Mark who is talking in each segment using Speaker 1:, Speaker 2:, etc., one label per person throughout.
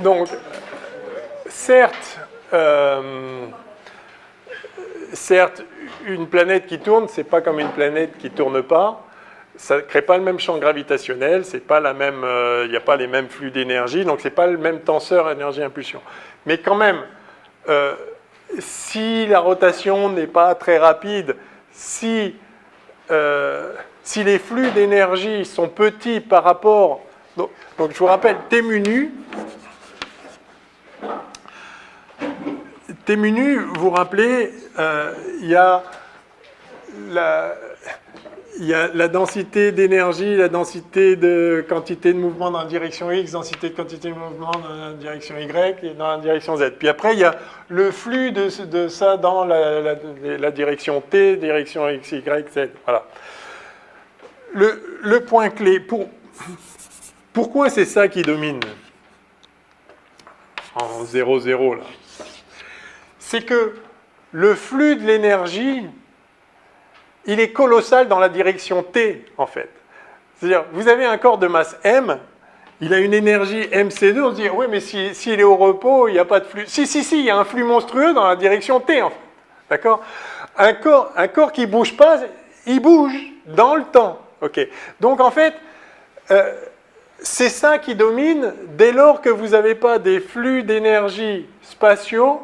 Speaker 1: Donc, certes, une planète qui tourne, c'est pas comme une planète qui tourne pas. Ça ne crée pas le même champ gravitationnel, c'est pas la même, il n'y a pas les mêmes flux d'énergie, donc c'est pas le même tenseur énergie-impulsion. Mais quand même, si la rotation n'est pas très rapide, si les flux d'énergie sont petits par rapport... Donc je vous rappelle, T mu nu, vous vous rappelez, il y a la densité d'énergie, la densité de quantité de mouvement dans la direction X, densité de quantité de mouvement dans la direction Y et dans la direction Z. Puis après, il y a le flux de ça dans la direction T, direction X, Y, Z. Voilà. Le point clé, pourquoi c'est ça qui domine en 0, 0 là? C'est que le flux de l'énergie, il est colossal dans la direction T, en fait. C'est-à-dire, vous avez un corps de masse M, il a une énergie mc2, on se dit, oui, mais s'il est au repos, il n'y a pas de flux. Si, il y a un flux monstrueux dans la direction T, en fait. D'accord? Un corps qui ne bouge pas, il bouge dans le temps. Okay. Donc, en fait, c'est ça qui domine dès lors que vous n'avez pas des flux d'énergie spatiaux,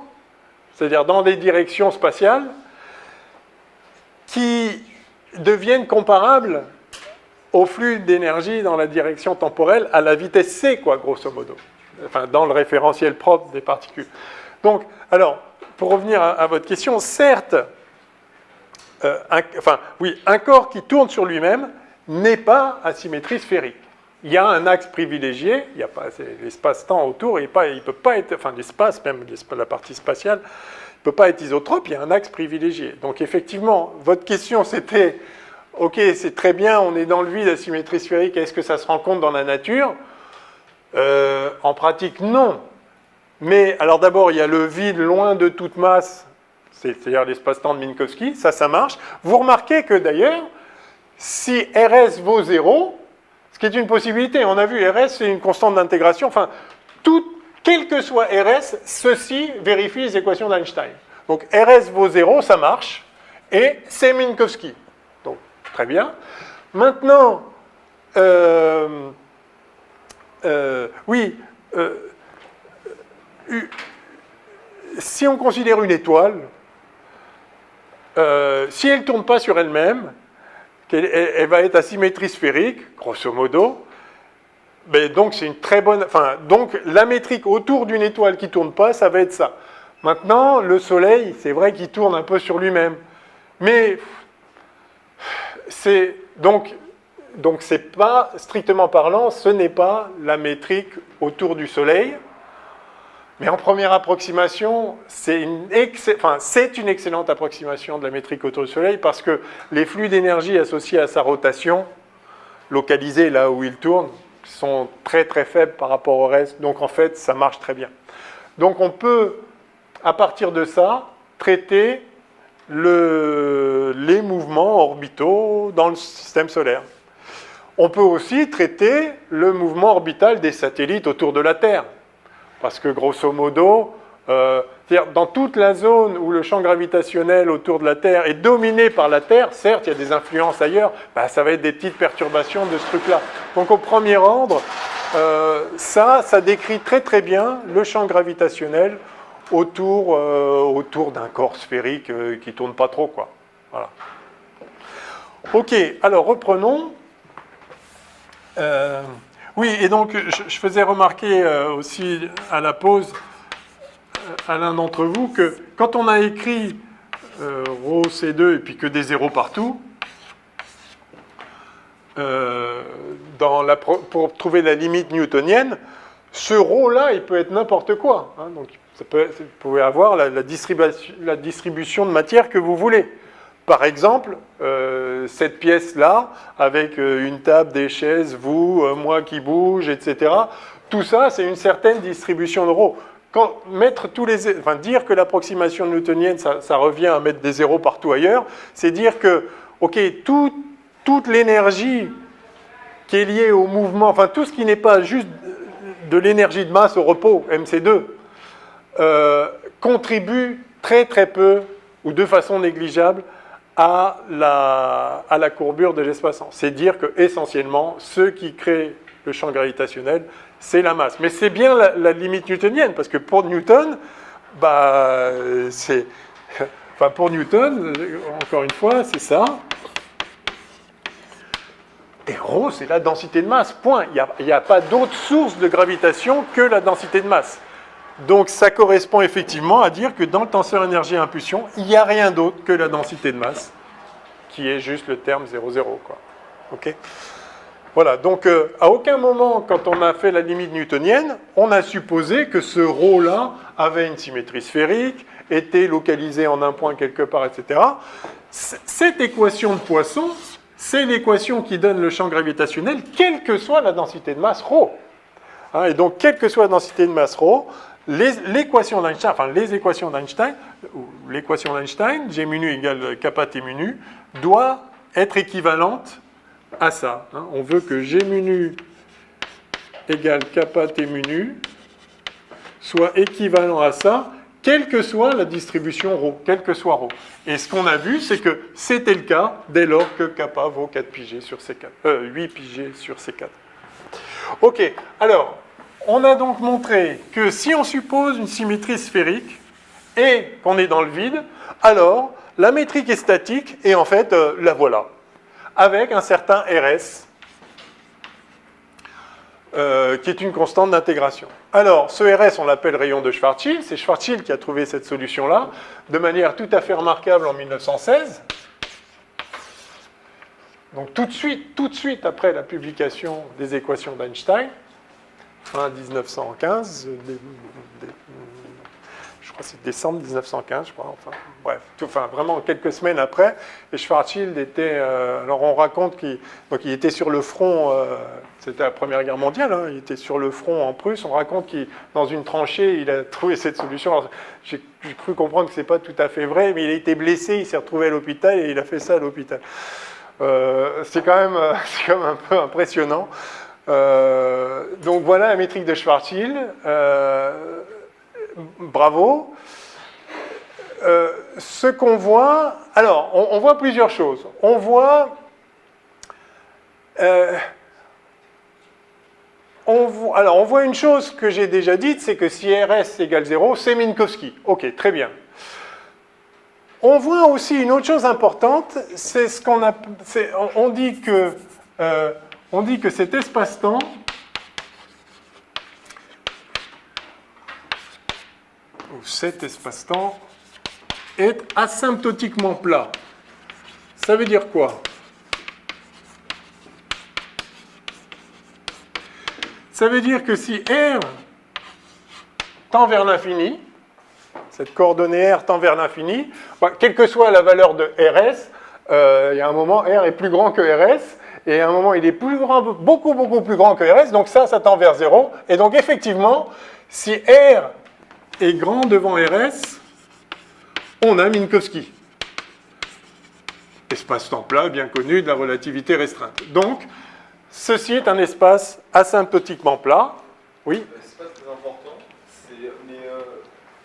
Speaker 1: c'est-à-dire dans des directions spatiales, qui deviennent comparables au flux d'énergie dans la direction temporelle à la vitesse c, quoi, grosso modo. Enfin, dans le référentiel propre des particules. Donc, alors, pour revenir à votre question, certes, un corps qui tourne sur lui-même n'est pas à symétrie sphérique. Il y a un axe privilégié, il n'y a pas l'espace-temps autour, il ne peut pas être, enfin l'espace, même la partie spatiale, ne peut pas être isotrope, il y a un axe privilégié. Donc effectivement, votre question c'était, ok, c'est très bien, on est dans le vide à symétrie sphérique, est-ce que ça se rencontre dans la nature? En pratique, non. Mais alors d'abord, il y a le vide loin de toute masse, c'est-à-dire l'espace-temps de Minkowski, ça marche. Vous remarquez que d'ailleurs, si RS vaut 0, ce qui est une possibilité, on a vu RS c'est une constante d'intégration, enfin, quel que soit RS, ceci vérifie les équations d'Einstein. Donc RS vaut 0, ça marche, et c'est Minkowski. Donc, très bien. Maintenant, si on considère une étoile, si elle ne tourne pas sur elle-même, elle va être à symétrie sphérique, grosso modo, mais donc c'est une très bonne... Enfin, donc la métrique autour d'une étoile qui ne tourne pas, ça va être ça. Maintenant, le Soleil, c'est vrai qu'il tourne un peu sur lui-même. Mais c'est... Donc c'est pas, strictement parlant, ce n'est pas la métrique autour du Soleil. Mais en première approximation, c'est une excellente approximation de la métrique autour du Soleil parce que les flux d'énergie associés à sa rotation, localisés là où il tourne, sont très très faibles par rapport au reste. Donc en fait, ça marche très bien. Donc on peut, à partir de ça, traiter les mouvements orbitaux dans le système solaire. On peut aussi traiter le mouvement orbital des satellites autour de la Terre. Parce que grosso modo, dans toute la zone où le champ gravitationnel autour de la Terre est dominé par la Terre, certes, il y a des influences ailleurs, ça va être des petites perturbations de ce truc-là. Donc au premier ordre, ça décrit très très bien le champ gravitationnel autour d'un corps sphérique qui ne tourne pas trop, quoi. Voilà. Ok, alors reprenons. Oui, et donc je faisais remarquer aussi à la pause à l'un d'entre vous que quand on a écrit ρ C2 et puis que des zéros partout, pour trouver la limite newtonienne, ce ρ-là, il peut être n'importe quoi. Hein, donc vous pouvez avoir la distribution de matière que vous voulez. Par exemple, cette pièce-là, avec une table, des chaises, vous, moi qui bouge, etc. Tout ça, c'est une certaine distribution de ρ. Dire que l'approximation newtonienne, ça revient à mettre des zéros partout ailleurs, c'est dire que, ok, toute l'énergie qui est liée au mouvement, enfin tout ce qui n'est pas juste de l'énergie de masse au repos, MC2, contribue très très peu ou de façon négligeable à la courbure de l'espace-temps. C'est dire que essentiellement, ce qui crée le champ gravitationnel, c'est la masse. Mais c'est bien la limite newtonienne, parce que pour Newton, pour Newton, encore une fois, c'est ça. Et ρ, c'est la densité de masse, point. Il n'y a pas d'autre source de gravitation que la densité de masse. Donc ça correspond effectivement à dire que dans le tenseur énergie-impulsion, il n'y a rien d'autre que la densité de masse, qui est juste le terme 0,0, quoi. OK ? Voilà, donc à aucun moment, quand on a fait la limite newtonienne, on a supposé que ce ρ-là avait une symétrie sphérique, était localisé en un point quelque part, etc. Cette équation de Poisson, c'est l'équation qui donne le champ gravitationnel, quelle que soit la densité de masse ρ. Hein, et donc, quelle que soit la densité de masse ρ, l'équation d'Einstein, enfin les équations d'Einstein, ou l'équation d'Einstein, G mu nu égale kappa T mu nu, doit être équivalente à ça. Hein. On veut que G mu nu égale kappa T mu nu soit équivalent à ça, quelle que soit la distribution ρ, quelle que soit ρ. Et ce qu'on a vu, c'est que c'était le cas dès lors que kappa vaut 4 pi g sur C4, 8 pi g sur C4. Ok, alors, on a donc montré que si on suppose une symétrie sphérique et qu'on est dans le vide, alors la métrique est statique et en fait, la voilà, avec un certain RS, qui est une constante d'intégration. Alors, ce RS, on l'appelle rayon de Schwarzschild. C'est Schwarzschild qui a trouvé cette solution-là, de manière tout à fait remarquable en 1916. Donc tout de suite après la publication des équations d'Einstein, fin 1915, je crois que c'est décembre 1915, je crois, enfin, bref, vraiment quelques semaines après, et Schwarzschild était, alors on raconte qu'il était sur le front, c'était la Première Guerre mondiale, hein, il était sur le front en Prusse, on raconte qu'il, dans une tranchée, il a trouvé cette solution. Alors, j'ai cru comprendre que ce n'est pas tout à fait vrai, mais il a été blessé, il s'est retrouvé à l'hôpital, et il a fait ça à l'hôpital. C'est quand même un peu impressionnant. Donc voilà la métrique de Schwarzschild. Bravo. Ce qu'on voit... Alors, on voit plusieurs choses. On voit une chose que j'ai déjà dite, c'est que si RS égale 0, c'est Minkowski. Ok, très bien. On voit aussi une autre chose importante, c'est ce qu'on a... On dit que cet espace-temps ou cet espace-temps est asymptotiquement plat. Ça veut dire quoi? Ça veut dire que si R tend vers l'infini, cette coordonnée R tend vers l'infini, quelle que soit la valeur de RS, il y a un moment R est plus grand que RS, et à un moment il est plus grand, beaucoup plus grand que RS, donc ça tend vers 0. Et donc effectivement, si R est grand devant RS, on a Minkowski. Espace-temps plat bien connu de la relativité restreinte. Donc, ceci est un espace asymptotiquement plat. Oui.
Speaker 2: C'est pas très important, mais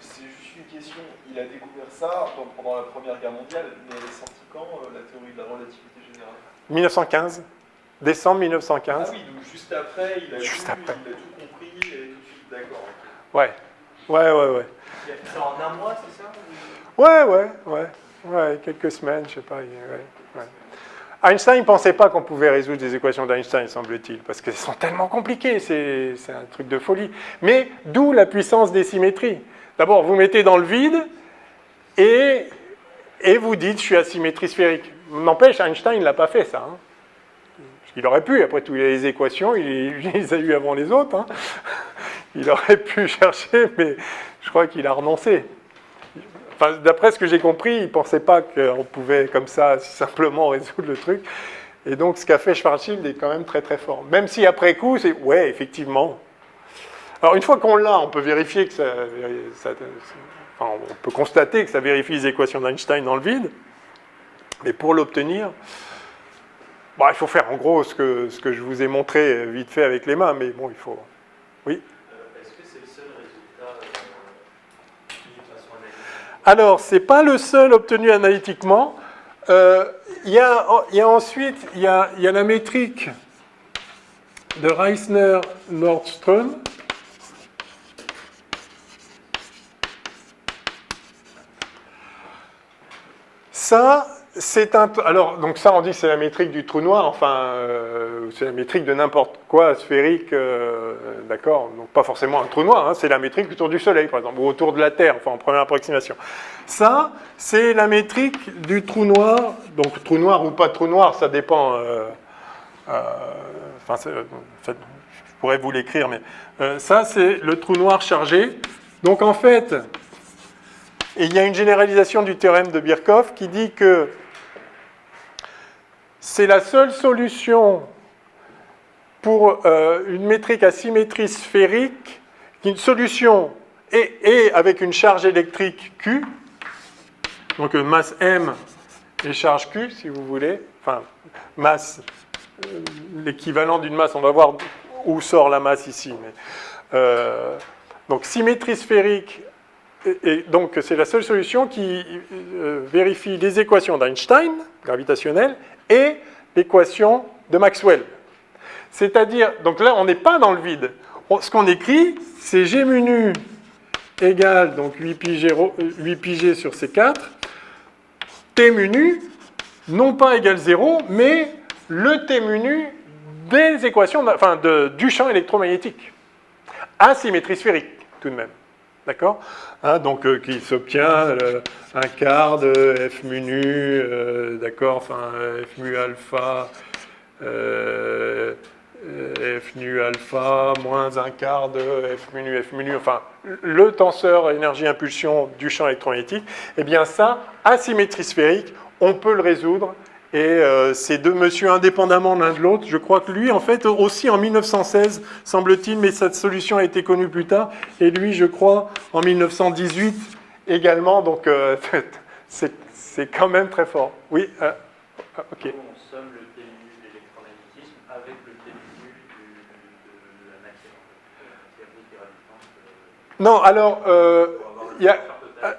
Speaker 2: c'est juste une question. Il a découvert ça pendant la Première Guerre mondiale, mais elle est sortie quand, la théorie de la relativité générale? 1915.
Speaker 1: Décembre 1915.
Speaker 2: Ah oui, donc juste après, il a tout compris, et tout de suite d'accord.
Speaker 1: Ouais.
Speaker 2: Il a fait ça en un mois, c'est ça?
Speaker 1: Ouais, quelques semaines, je sais pas. Ouais. Einstein ne pensait pas qu'on pouvait résoudre des équations d'Einstein, semble-t-il, parce qu'elles sont tellement compliquées, c'est un truc de folie. Mais d'où la puissance des symétries. D'abord, vous mettez dans le vide et vous dites « je suis à symétrie sphérique ». N'empêche, Einstein ne l'a pas fait, ça. Hein. Il aurait pu, après tout, il a les équations, il les a eues avant les autres. Hein. Il aurait pu chercher, mais je crois qu'il a renoncé. Enfin, d'après ce que j'ai compris, il ne pensait pas qu'on pouvait, comme ça, simplement résoudre le truc. Et donc, ce qu'a fait Schwarzschild est quand même très très fort. Même si après coup, c'est ouais, effectivement. Alors, une fois qu'on l'a, on peut vérifier que on peut constater que ça vérifie les équations d'Einstein dans le vide. Mais pour l'obtenir, il faut faire en gros ce que je vous ai montré vite fait avec les mains, mais bon, il faut Oui.
Speaker 3: Est-ce que c'est le seul résultat obtenu de façon analytique?
Speaker 1: Alors, ce n'est pas le seul obtenu analytiquement. Il y a ensuite il y a la métrique de Reisner-Nordström. Ça, c'est un... Alors, donc ça, on dit que c'est la métrique du trou noir, enfin, c'est la métrique de n'importe quoi sphérique, d'accord? Donc pas forcément un trou noir, hein, c'est la métrique autour du Soleil, par exemple, ou autour de la Terre, enfin, en première approximation. Ça, c'est la métrique du trou noir, donc trou noir ou pas trou noir, ça dépend... enfin, je pourrais vous l'écrire, mais ça, c'est le trou noir chargé. Donc, en fait... Et il y a une généralisation du théorème de Birkhoff qui dit que c'est la seule solution pour une métrique à symétrie sphérique, une solution et avec une charge électrique Q, donc masse M et charge Q, si vous voulez, enfin, masse, l'équivalent d'une masse, on va voir où sort la masse ici. Mais, donc symétrie sphérique. Et donc, c'est la seule solution qui vérifie les équations d'Einstein, gravitationnelles, et l'équation de Maxwell. C'est-à-dire, donc là, on n'est pas dans le vide. Ce qu'on écrit, c'est G mu nu égale donc 8πg sur C4, T mu nu, non pas égale 0, mais le T mu nu des équations, enfin, du champ électromagnétique, à symétrie sphérique, tout de même. D'accord, hein, donc qui s'obtient un quart de F mu nu, d'accord, enfin F mu alpha, F nu alpha moins un quart de F mu nu, enfin le tenseur énergie-impulsion du champ électromagnétique, eh bien ça, à symétrie sphérique, on peut le résoudre. Et ces deux messieurs, indépendamment l'un de l'autre, je crois que lui, en fait, aussi en 1916, semble-t-il, mais cette solution a été connue plus tard, et lui, je crois, en 1918 également, donc c'est quand même très fort. Oui, ok.
Speaker 3: On somme le T mu de l'électromagnétisme avec le T mu de la matière.
Speaker 1: Non,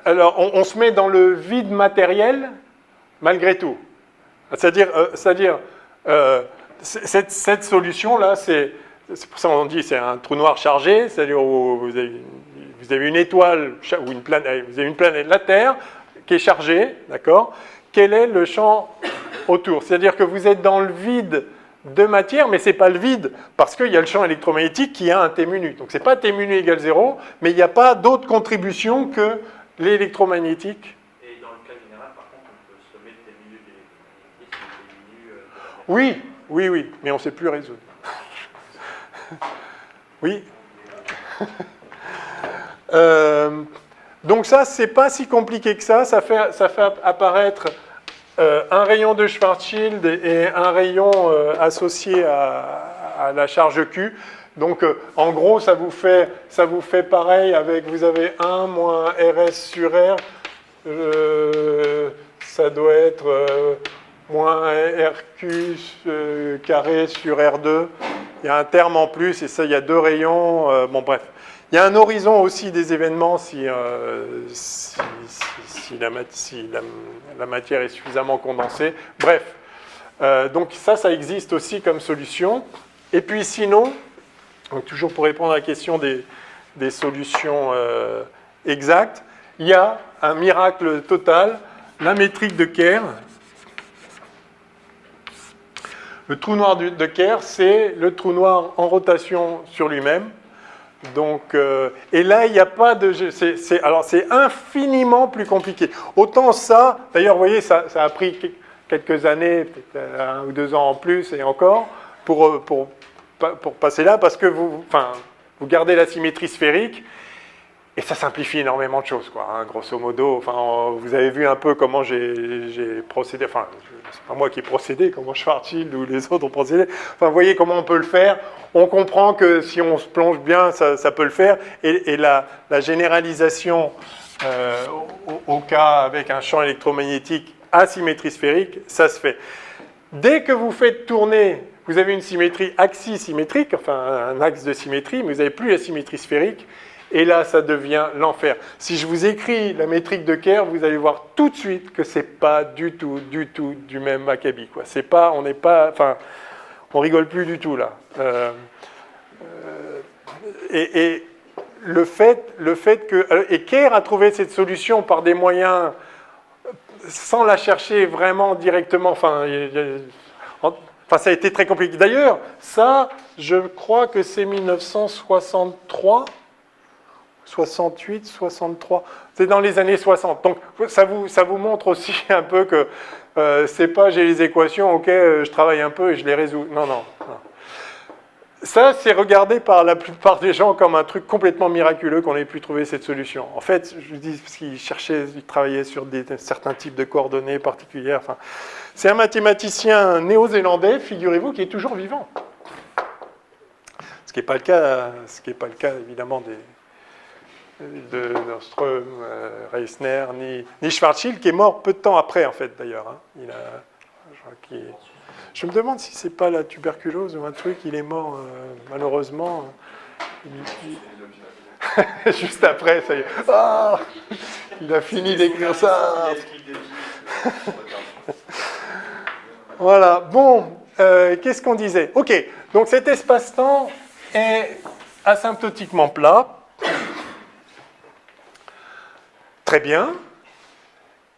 Speaker 1: alors, on se met dans le vide matériel, malgré tout. C'est-à-dire cette solution-là, c'est pour ça qu'on dit c'est un trou noir chargé, c'est-à-dire où vous avez une étoile, ou une planète, vous avez une planète, la Terre, qui est chargée, d'accord? Quel est le champ autour? C'est-à-dire que vous êtes dans le vide de matière, mais ce n'est pas le vide, parce qu'il y a le champ électromagnétique qui a un T mu nu. Donc ce n'est pas T mu nu égale 0, mais il n'y a pas d'autre contribution que l'électromagnétique. Oui, mais on ne sait plus résoudre. Oui. Donc ça, c'est pas si compliqué que ça. Ça fait apparaître un rayon de Schwarzschild et un rayon associé à la charge Q. Donc, en gros, ça vous fait pareil avec, vous avez 1 moins RS sur R. Ça doit être... moins RQ carré sur R2, il y a un terme en plus, et ça, il y a deux rayons, bon bref. Il y a un horizon aussi des événements si la matière est suffisamment condensée. Bref, donc ça existe aussi comme solution. Et puis sinon, donc toujours pour répondre à la question des solutions exactes, il y a un miracle total, la métrique de Kerr. Le trou noir de Kerr, c'est le trou noir en rotation sur lui-même. Donc, et là, il n'y a pas de... Alors, c'est infiniment plus compliqué. Autant ça, d'ailleurs, vous voyez, ça a pris quelques années, peut-être 1 ou 2 ans en plus, et encore, pour passer là, parce que vous gardez la symétrie sphérique, et ça simplifie énormément de choses, quoi, hein, grosso modo. Enfin, vous avez vu un peu comment j'ai procédé. Enfin, c'est pas moi qui ai procédé, comment Schwarzschild ou les autres ont procédé. Enfin, vous voyez comment on peut le faire. On comprend que si on se plonge bien, ça peut le faire. Et la généralisation au cas avec un champ électromagnétique à symétrie sphérique, ça se fait. Dès que vous faites tourner vous avez une symétrie axisymétrique, enfin un axe de symétrie, mais vous n'avez plus la symétrie sphérique. Et là, ça devient l'enfer. Si je vous écris la métrique de Kerr, vous allez voir tout de suite que c'est pas du tout du même acabit, quoi. C'est pas, on n'est pas, enfin, on rigole plus du tout là. Et le fait que et Kerr a trouvé cette solution par des moyens sans la chercher vraiment directement. Enfin, ça a été très compliqué. D'ailleurs, ça, je crois que c'est 1963. 68, 63, c'est dans les années 60. Donc ça vous montre aussi un peu que c'est pas j'ai les équations, ok, je travaille un peu et je les résous. Non. Ça, c'est regardé par la plupart des gens comme un truc complètement miraculeux qu'on ait pu trouver cette solution. En fait, je vous dis, parce qu'ils travaillaient sur certains types de coordonnées particulières. Enfin, c'est un mathématicien néo-zélandais, figurez-vous, qui est toujours vivant. Ce qui n'est pas le cas évidemment de Nordström, Reisner, ni Schwarzschild, qui est mort peu de temps après, en fait, d'ailleurs. Hein. Je me demande si c'est pas la tuberculose ou un truc, il est mort, malheureusement. Juste après, ça y est. Ah, il a fini d'écrire ça. Voilà, bon, qu'est-ce qu'on disait? Ok, donc cet espace-temps est asymptotiquement plat. Très bien.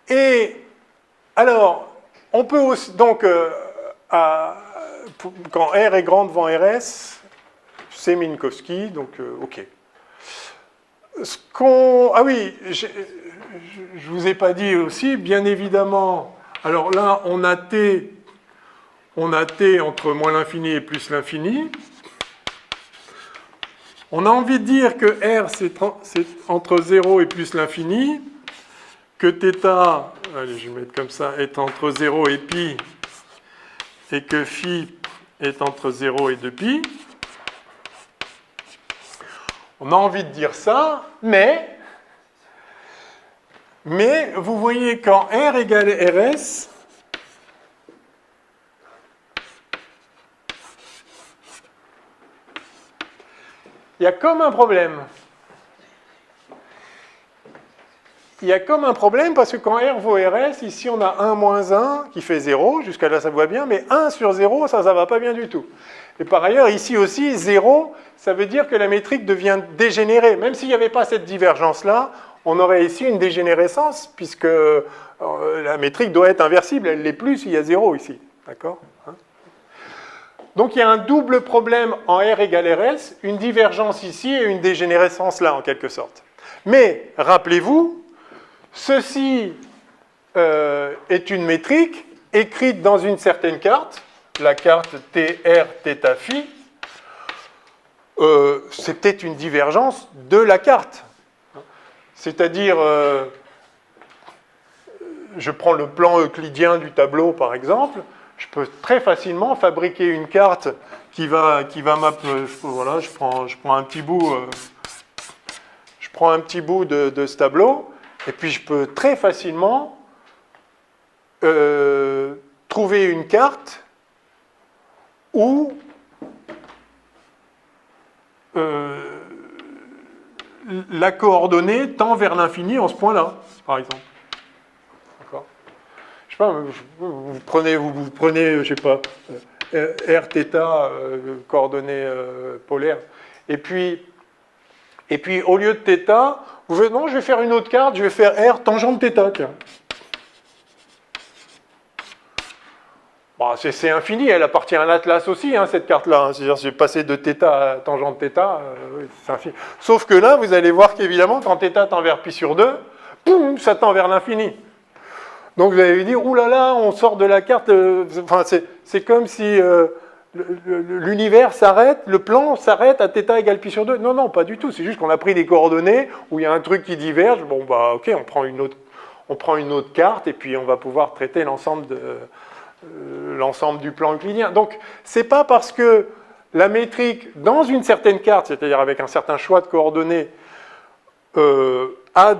Speaker 1: Et alors, on peut aussi, donc, quand R est grand devant RS, c'est Minkowski, donc ok. Ah oui, je ne vous ai pas dit aussi, bien évidemment, alors là, on a T entre moins l'infini et plus l'infini. On a envie de dire que R, c'est entre 0 et plus l'infini, que θ, allez, je vais mettre comme ça, est entre 0 et pi, et que phi est entre 0 et 2pi. On a envie de dire ça, mais vous voyez quand R égale RS, il y a comme un problème. Il y a comme un problème parce que quand R vaut RS, ici on a 1 moins 1 qui fait 0, jusqu'à là ça va bien, mais 1 sur 0, ça ne va pas bien du tout. Et par ailleurs, ici aussi, 0, ça veut dire que la métrique devient dégénérée. Même s'il n'y avait pas cette divergence-là, on aurait ici une dégénérescence, puisque la métrique doit être inversible, elle l'est plus s'il y a 0 ici. D'accord ? Donc il y a un double problème en R égale RS, une divergence ici et une dégénérescence là, en quelque sorte. Mais, rappelez-vous, ceci est une métrique écrite dans une certaine carte, la carte TR θ phi, c'est peut-être une divergence de la carte. C'est-à-dire, je prends le plan euclidien du tableau par exemple, je peux très facilement fabriquer une carte qui va m'appeler. Voilà, je prends un petit bout. Je prends un petit bout de ce tableau, et puis je peux très facilement trouver une carte où la coordonnée tend vers l'infini en ce point-là, par exemple. D'accord ? Je sais pas, vous prenez, je sais pas, R θ, coordonnées polaires, et puis au lieu de θ, vous faites non, je vais faire une autre carte, je vais faire R tangente θ, tiens. Bon, c'est infini, elle appartient à l'Atlas aussi, hein, cette carte-là. C'est-à-dire, je vais passer de θ à tangente θ, oui, c'est infini. Sauf que là, vous allez voir qu'évidemment, quand θ tend vers pi sur 2, boum, ça tend vers l'infini. Donc vous allez dire, oulala, on sort de la carte, enfin, c'est comme si l'univers s'arrête, le plan s'arrête à θ égale pi sur 2. Non, non, pas du tout, c'est juste qu'on a pris des coordonnées où il y a un truc qui diverge, bon bah ok, on prend une autre carte et puis on va pouvoir traiter l'ensemble du plan euclidien. Donc, c'est pas parce que la métrique, dans une certaine carte, c'est-à-dire avec un certain choix de coordonnées, a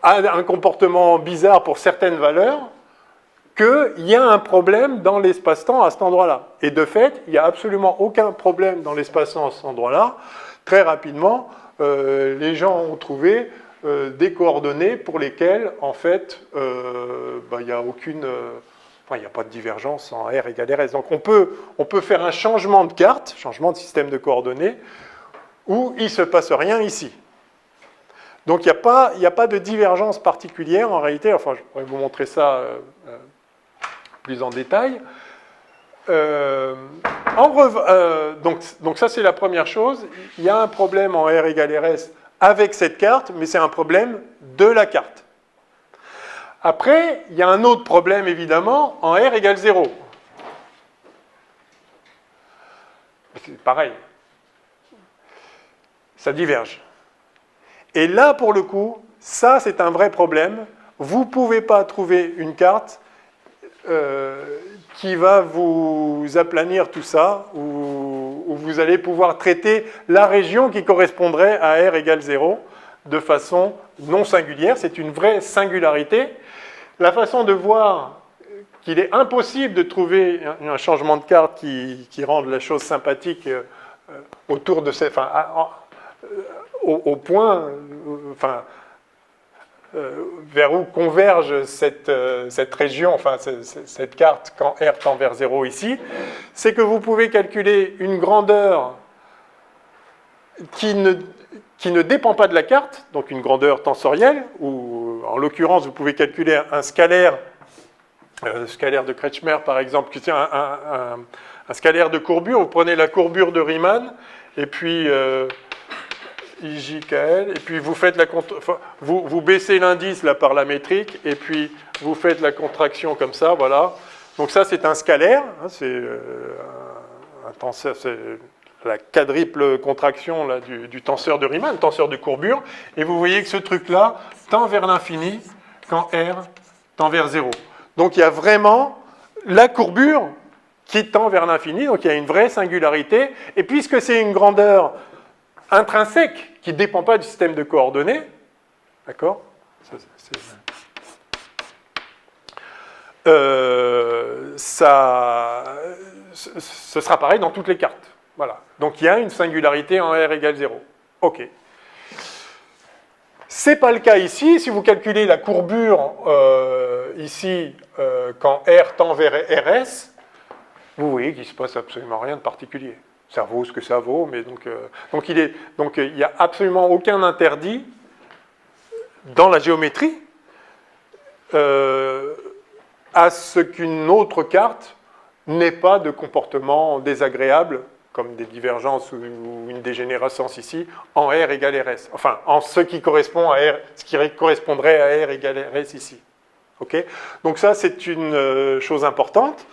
Speaker 1: un comportement bizarre pour certaines valeurs, qu'il y a un problème dans l'espace-temps à cet endroit-là. Et de fait, il n'y a absolument aucun problème dans l'espace-temps à cet endroit-là. Très rapidement, les gens ont trouvé des coordonnées pour lesquelles, en fait, il n'y a aucune... il n'y a pas de divergence en R égale RS. Donc on peut faire un changement de carte, changement de système de coordonnées, où il ne se passe rien ici. Donc il n'y a pas de divergence particulière en réalité. Enfin, je pourrais vous montrer ça plus en détail. Donc ça, c'est la première chose. Il y a un problème en R égale RS avec cette carte, mais c'est un problème de la carte. Après, il y a un autre problème, évidemment, en R égale 0. C'est pareil. Ça diverge. Et là, pour le coup, ça, c'est un vrai problème. Vous ne pouvez pas trouver une carte qui va vous aplanir tout ça, où vous allez pouvoir traiter la région qui correspondrait à R égale 0 de façon non singulière. C'est une vraie singularité. La façon de voir qu'il est impossible de trouver un changement de carte qui rende la chose sympathique autour de cette... au point... vers où converge cette région, cette carte quand R tend vers 0 ici, c'est que vous pouvez calculer une grandeur qui ne dépend pas de la carte, donc une grandeur tensorielle, ou en l'occurrence vous pouvez calculer un scalaire de Kretschmer par exemple, qui est un scalaire de courbure. Vous prenez la courbure de Riemann, et puis... IJKL, et puis vous faites vous baissez l'indice là par la métrique, et puis vous faites la contraction comme ça, voilà. Donc ça c'est un scalaire, hein, c'est un tenseur, c'est la quadruple contraction là, du tenseur de Riemann, le tenseur de courbure, et vous voyez que ce truc-là tend vers l'infini quand R tend vers 0. Donc il y a vraiment la courbure qui tend vers l'infini, donc il y a une vraie singularité, et puisque c'est une grandeur intrinsèque, qui ne dépend pas du système de coordonnées, d'accord ? Ce sera pareil dans toutes les cartes. Voilà. Donc il y a une singularité en R égale 0. OK. Ce n'est pas le cas ici. Si vous calculez la courbure ici, quand R tend vers RS, vous voyez qu'il ne se passe absolument rien de particulier. Ça vaut ce que ça vaut, mais donc il n'y a absolument aucun interdit dans la géométrie à ce qu'une autre carte n'ait pas de comportement désagréable, comme des divergences ou une dégénérescence ici, en R égale RS. Enfin, en ce qui correspond à R, ce qui correspondrait à R égale RS ici. Okay ? Donc ça, c'est une chose importante.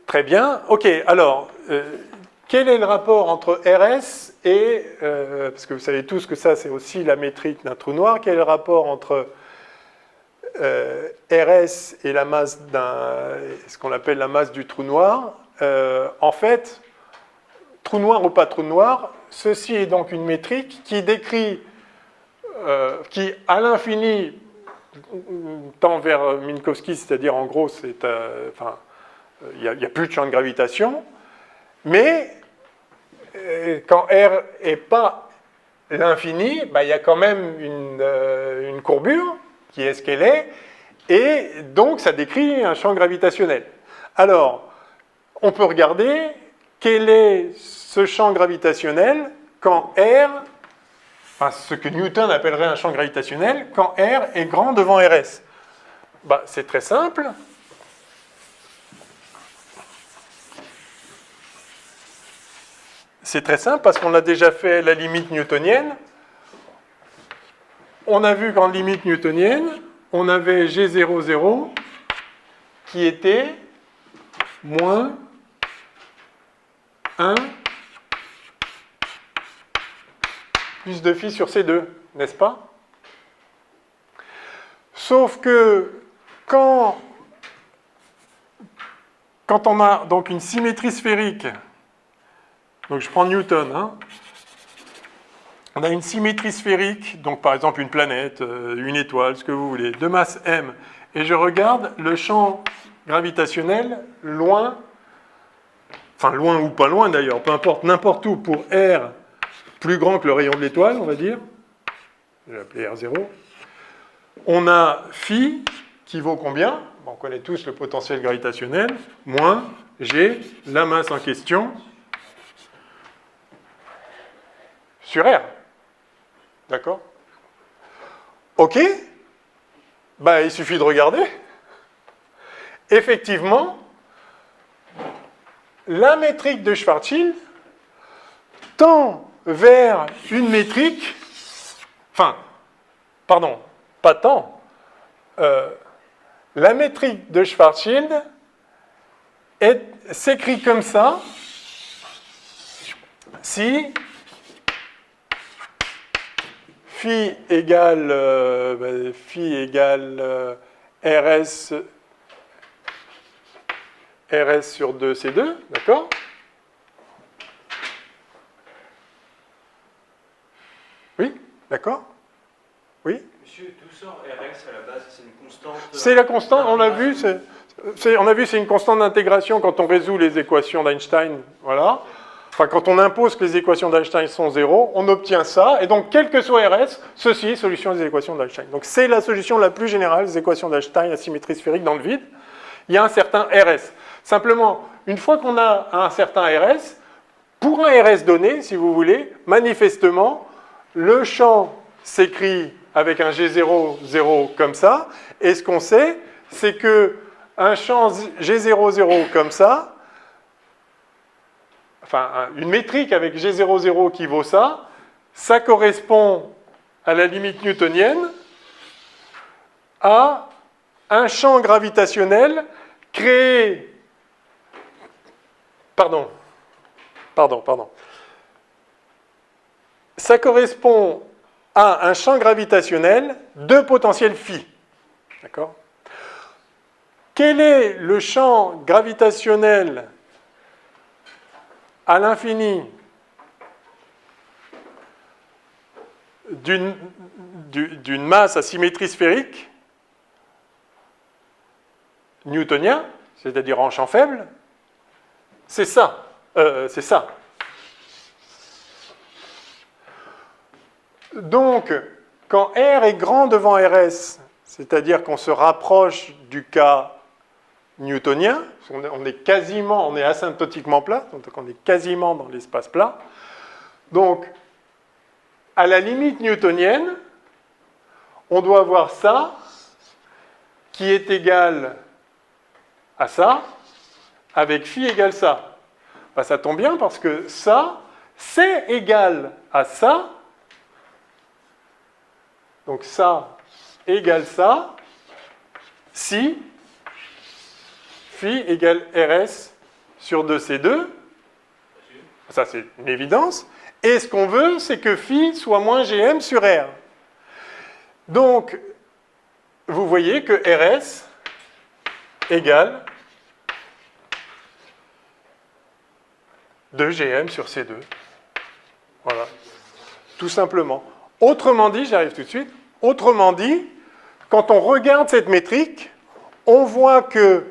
Speaker 1: Très bien. OK, alors, quel est le rapport entre RS et... parce que vous savez tous que ça, c'est aussi la métrique d'un trou noir. Quel est le rapport entre RS et la masse ce qu'on appelle la masse du trou noir? En fait, trou noir ou pas trou noir, ceci est donc une métrique qui décrit, qui à l'infini tend vers Minkowski, c'est-à-dire en gros, c'est... il n'y a plus de champ de gravitation, mais quand R n'est pas l'infini, il y a quand même une courbure qui est ce qu'elle est, et donc ça décrit un champ gravitationnel. Alors, on peut regarder quel est ce champ gravitationnel quand R, ce que Newton appellerait un champ gravitationnel, quand R est grand devant RS. C'est très simple. C'est très simple parce qu'on a déjà fait la limite newtonienne. On a vu qu'en limite newtonienne, on avait G00 qui était moins 1 plus 2 phi sur C2, n'est-ce pas? Sauf que quand on a donc une symétrie sphérique, donc je prends Newton, on a une symétrie sphérique, donc par exemple une planète, une étoile, ce que vous voulez, de masse m, et je regarde le champ gravitationnel loin, enfin loin ou pas loin d'ailleurs, peu importe, n'importe où, pour R plus grand que le rayon de l'étoile, on va dire, je vais l'appeler R0, on a phi qui vaut combien? On connaît tous le potentiel gravitationnel, moins G, la masse en question, sur R. D'accord? OK? Ben, il suffit de regarder. Effectivement, la métrique de Schwarzschild tend vers une métrique, enfin, pardon, pas tant, la métrique de Schwarzschild s'écrit comme ça, si phi égale RS sur 2C2, d'accord? Oui, d'accord? Oui?
Speaker 3: Monsieur, d'où sort RS à la base? C'est une constante...
Speaker 1: C'est la constante, on a vu, c'est une constante d'intégration quand on résout les équations d'Einstein, voilà. Enfin, quand on impose que les équations d'Einstein sont zéro, on obtient ça, et donc, quel que soit RS, ceci est solution des équations d'Einstein. Donc, c'est la solution la plus générale des équations d'Einstein à symétrie sphérique dans le vide. Il y a un certain RS. Simplement, une fois qu'on a un certain RS, pour un RS donné, si vous voulez, manifestement, le champ s'écrit avec un G0, 0 comme ça, et ce qu'on sait, c'est que un champ G0, 0 comme ça, enfin, une métrique avec G0, 0 qui vaut ça, ça correspond à la limite newtonienne à un champ gravitationnel créé... Pardon. Ça correspond à un champ gravitationnel de potentiel phi. D'accord? Quel est le champ gravitationnel à l'infini d'une masse à symétrie sphérique newtonien, c'est-à-dire en champ faible? C'est ça. C'est ça. Donc, quand R est grand devant RS, c'est-à-dire qu'on se rapproche du cas newtonien, on est asymptotiquement plat, donc on est quasiment dans l'espace plat. Donc, à la limite newtonienne, on doit avoir ça qui est égal à ça, avec phi égale ça. Ben, ça tombe bien parce que ça, c'est égal à ça. Donc ça égale ça, si phi égale RS sur 2C2. Ça, c'est une évidence. Et ce qu'on veut, c'est que phi soit moins GM sur R. Donc, vous voyez que RS égale 2GM sur C2. Voilà. Tout simplement. Autrement dit, j'arrive tout de suite, autrement dit, quand on regarde cette métrique, on voit que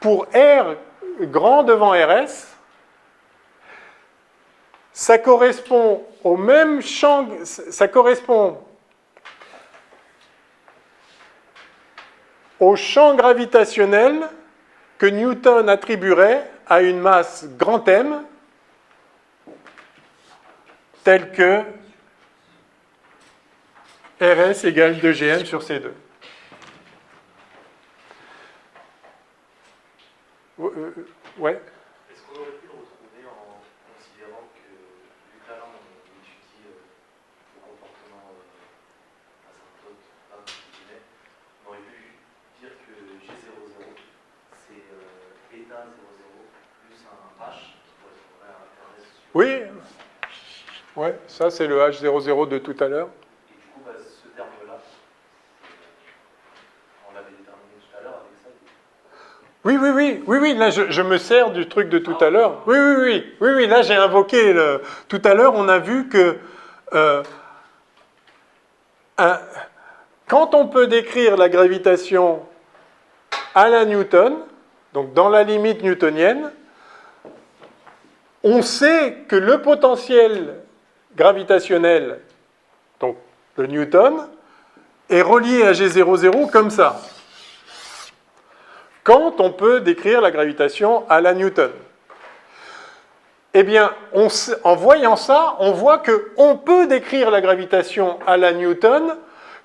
Speaker 1: pour R grand devant RS, ça correspond au même champ, ça correspond au champ gravitationnel que Newton attribuerait à une masse grand M telle que RS égale 2GM sur C2. Ouais.
Speaker 3: Est-ce qu'on aurait pu le retrouver en considérant que, vu que là on étudie le comportement asymptote, on aurait pu dire que G00 c'est bêta 00 plus un H qui correspondrait à RS sur...
Speaker 1: Oui. Ouais, ça c'est le H00 de tout à l'heure.
Speaker 3: Et du coup, bah, ce terme-là, on l'avait déterminé tout à l'heure avec ça.
Speaker 1: Oui, là je me sers du truc de tout à l'heure. Oui, là j'ai invoqué tout à l'heure, on a vu que quand on peut décrire la gravitation à la Newton, donc dans la limite newtonienne, on sait que le potentiel gravitationnel, donc de Newton, est relié à G00 comme ça. Quand on peut décrire la gravitation à la Newton. Eh bien, en voyant ça, on voit qu'on peut décrire la gravitation à la Newton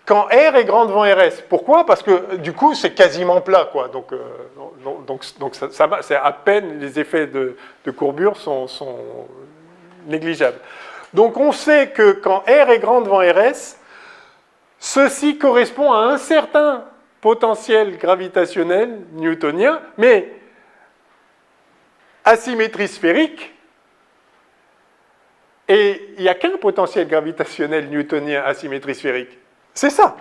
Speaker 1: quand R est grand devant RS. Pourquoi? Parce que du coup, c'est quasiment plat, quoi. Donc ça c'est à peine, les effets de courbure sont négligeables. Donc on sait que quand R est grand devant RS, ceci correspond à un certain potentiel gravitationnel newtonien, mais asymétrie sphérique, et il n'y a qu'un potentiel gravitationnel newtonien asymétrie sphérique. C'est ça.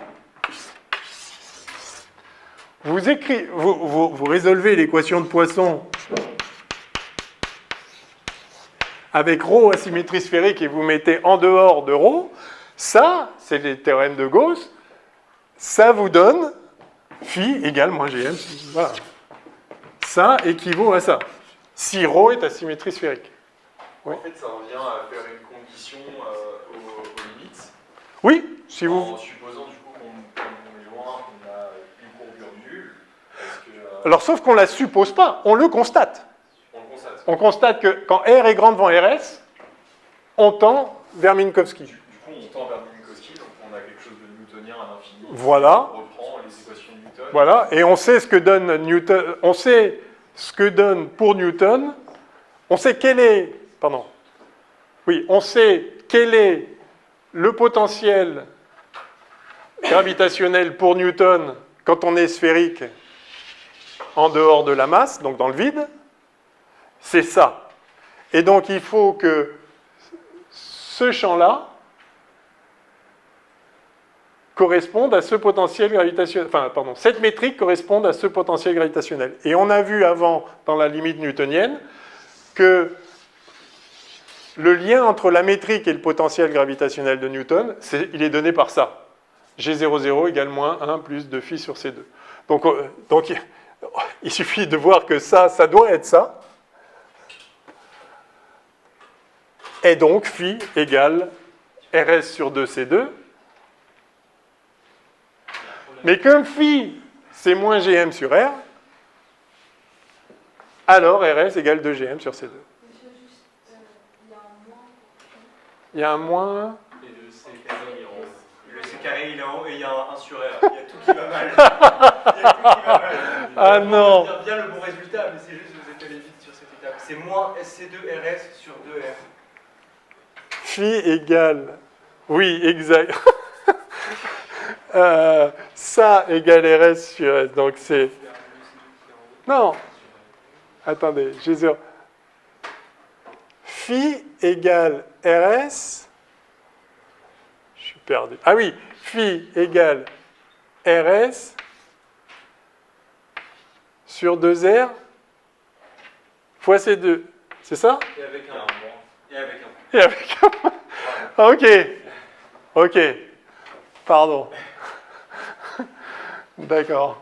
Speaker 1: Vous résolvez l'équation de Poisson avec ρ asymétrie sphérique et vous mettez en dehors de ρ, ça, c'est les théorèmes de Gauss, ça vous donne phi égale moins gm. Voilà. Ça équivaut à ça. Si ρ est asymétrie sphérique. Oui.
Speaker 2: En fait, ça revient à faire une condition aux limites.
Speaker 1: Oui, si vous...
Speaker 2: En supposant du coup qu'on est loin, qu'on a une courbure nulle.
Speaker 1: Alors, sauf qu'on ne la suppose pas, on le constate. On constate que quand R est grand devant RS, on tend vers Minkowski.
Speaker 2: Du coup, on tend vers Minkowski, donc on a quelque chose de newtonien à l'infini.
Speaker 1: Voilà.
Speaker 2: On reprend les équations de Newton.
Speaker 1: Voilà, et on sait ce que donne Newton. On sait ce que donne pour Newton. On sait quel est. Pardon. Oui, on sait quel est le potentiel gravitationnel pour Newton quand on est sphérique en dehors de la masse, donc dans le vide. C'est ça. Et donc il faut que ce champ-là corresponde à ce potentiel gravitationnel. Enfin, pardon, cette métrique corresponde à ce potentiel gravitationnel. Et on a vu avant, dans la limite newtonienne, que le lien entre la métrique et le potentiel gravitationnel de Newton, il est donné par ça. G00 égale moins 1 plus 2 phi sur C2. Donc il suffit de voir que ça doit être ça. Et donc, phi égale RS sur 2C2. Mais comme phi, c'est moins GM sur R, alors RS égale 2GM sur C2. Il y a un moins.
Speaker 3: Et le C carré, il est en haut et il y a un 1 sur R. Il y a tout qui va mal.
Speaker 1: Ah non.
Speaker 3: On bien le bon résultat, mais c'est juste que vous êtes allé vite sur cette étape. C'est moins SC2 RS sur 2R.
Speaker 1: Phi égale... Oui, exact. Ça égale RS sur S. Donc c'est... Non. Attendez, j'ai 0. Phi égale RS. Je suis perdu. Ah oui, phi égale RS sur 2R fois C2. C'est ça?
Speaker 3: Et avec un moins. Et avec un.
Speaker 1: Et avec un... Ok. Pardon. D'accord.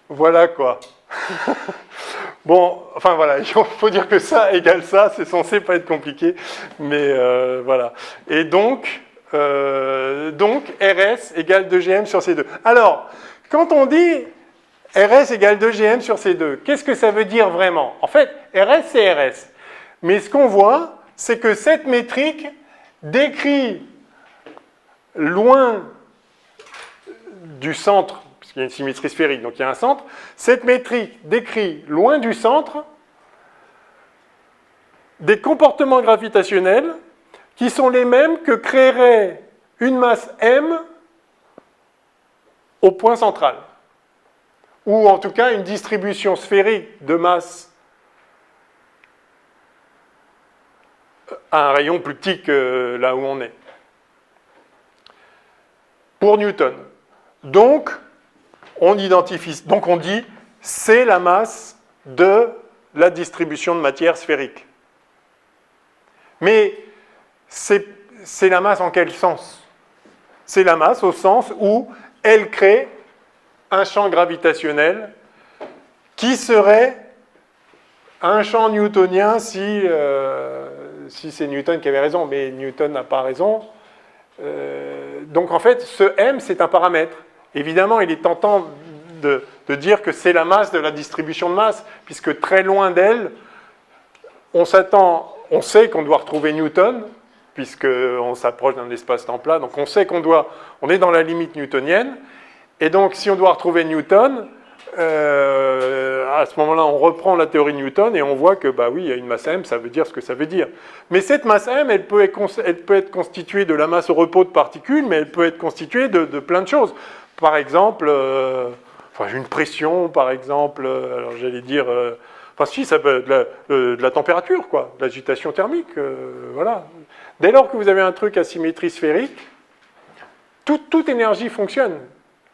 Speaker 1: Voilà quoi. Bon, enfin voilà, il faut dire que ça égale ça, c'est censé pas être compliqué, mais voilà. Et donc RS égale 2GM sur C2. Alors, quand on dit RS égale 2GM sur C2, qu'est-ce que ça veut dire vraiment? En fait, RS c'est RS. Mais ce qu'on voit, c'est que cette métrique décrit loin du centre, puisqu'il y a une symétrie sphérique, donc il y a un centre, cette métrique décrit loin du centre des comportements gravitationnels qui sont les mêmes que créerait une masse M au point central, ou en tout cas une distribution sphérique de masse à un rayon plus petit que là où on est. Pour Newton. Donc, on dit, c'est la masse de la distribution de matière sphérique. Mais c'est la masse en quel sens? C'est la masse au sens où elle crée un champ gravitationnel qui serait un champ newtonien si c'est Newton qui avait raison, mais Newton n'a pas raison. Donc en fait, ce m, c'est un paramètre. Évidemment, il est tentant de dire que c'est la masse de la distribution de masse, puisque très loin d'elle, on sait qu'on doit retrouver Newton, puisqu'on s'approche d'un espace-temps plat, donc on sait on est dans la limite newtonienne, et donc si on doit retrouver Newton, à ce moment-là, on reprend la théorie de Newton et on voit que, bah oui, il y a une masse m, ça veut dire ce que ça veut dire. Mais cette masse m, elle peut être constituée de la masse au repos de particules, mais elle peut être constituée de plein de choses. Par exemple, une pression, par exemple, alors j'allais dire, ça peut être de la température, quoi, de l'agitation thermique, voilà. Dès lors que vous avez un truc à symétrie sphérique, toute énergie fonctionne.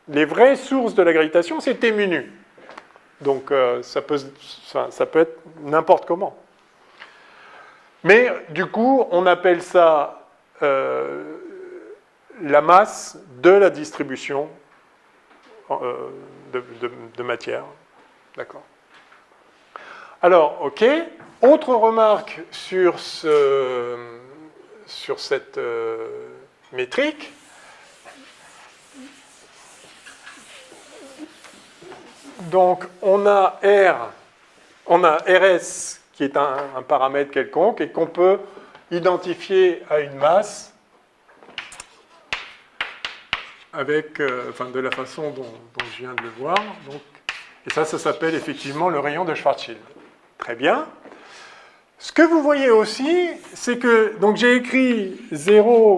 Speaker 1: Les vraies sources de la gravitation, c'est T mu nu. Donc ça peut être n'importe comment. Mais du coup, on appelle ça la masse de la distribution de matière. D'accord. Alors, ok. Autre remarque sur cette métrique. Donc, on a RS qui est un paramètre quelconque et qu'on peut identifier à une masse avec, de la façon dont je viens de le voir. Donc, et ça s'appelle effectivement le rayon de Schwarzschild. Très bien. Ce que vous voyez aussi, c'est que donc j'ai écrit 0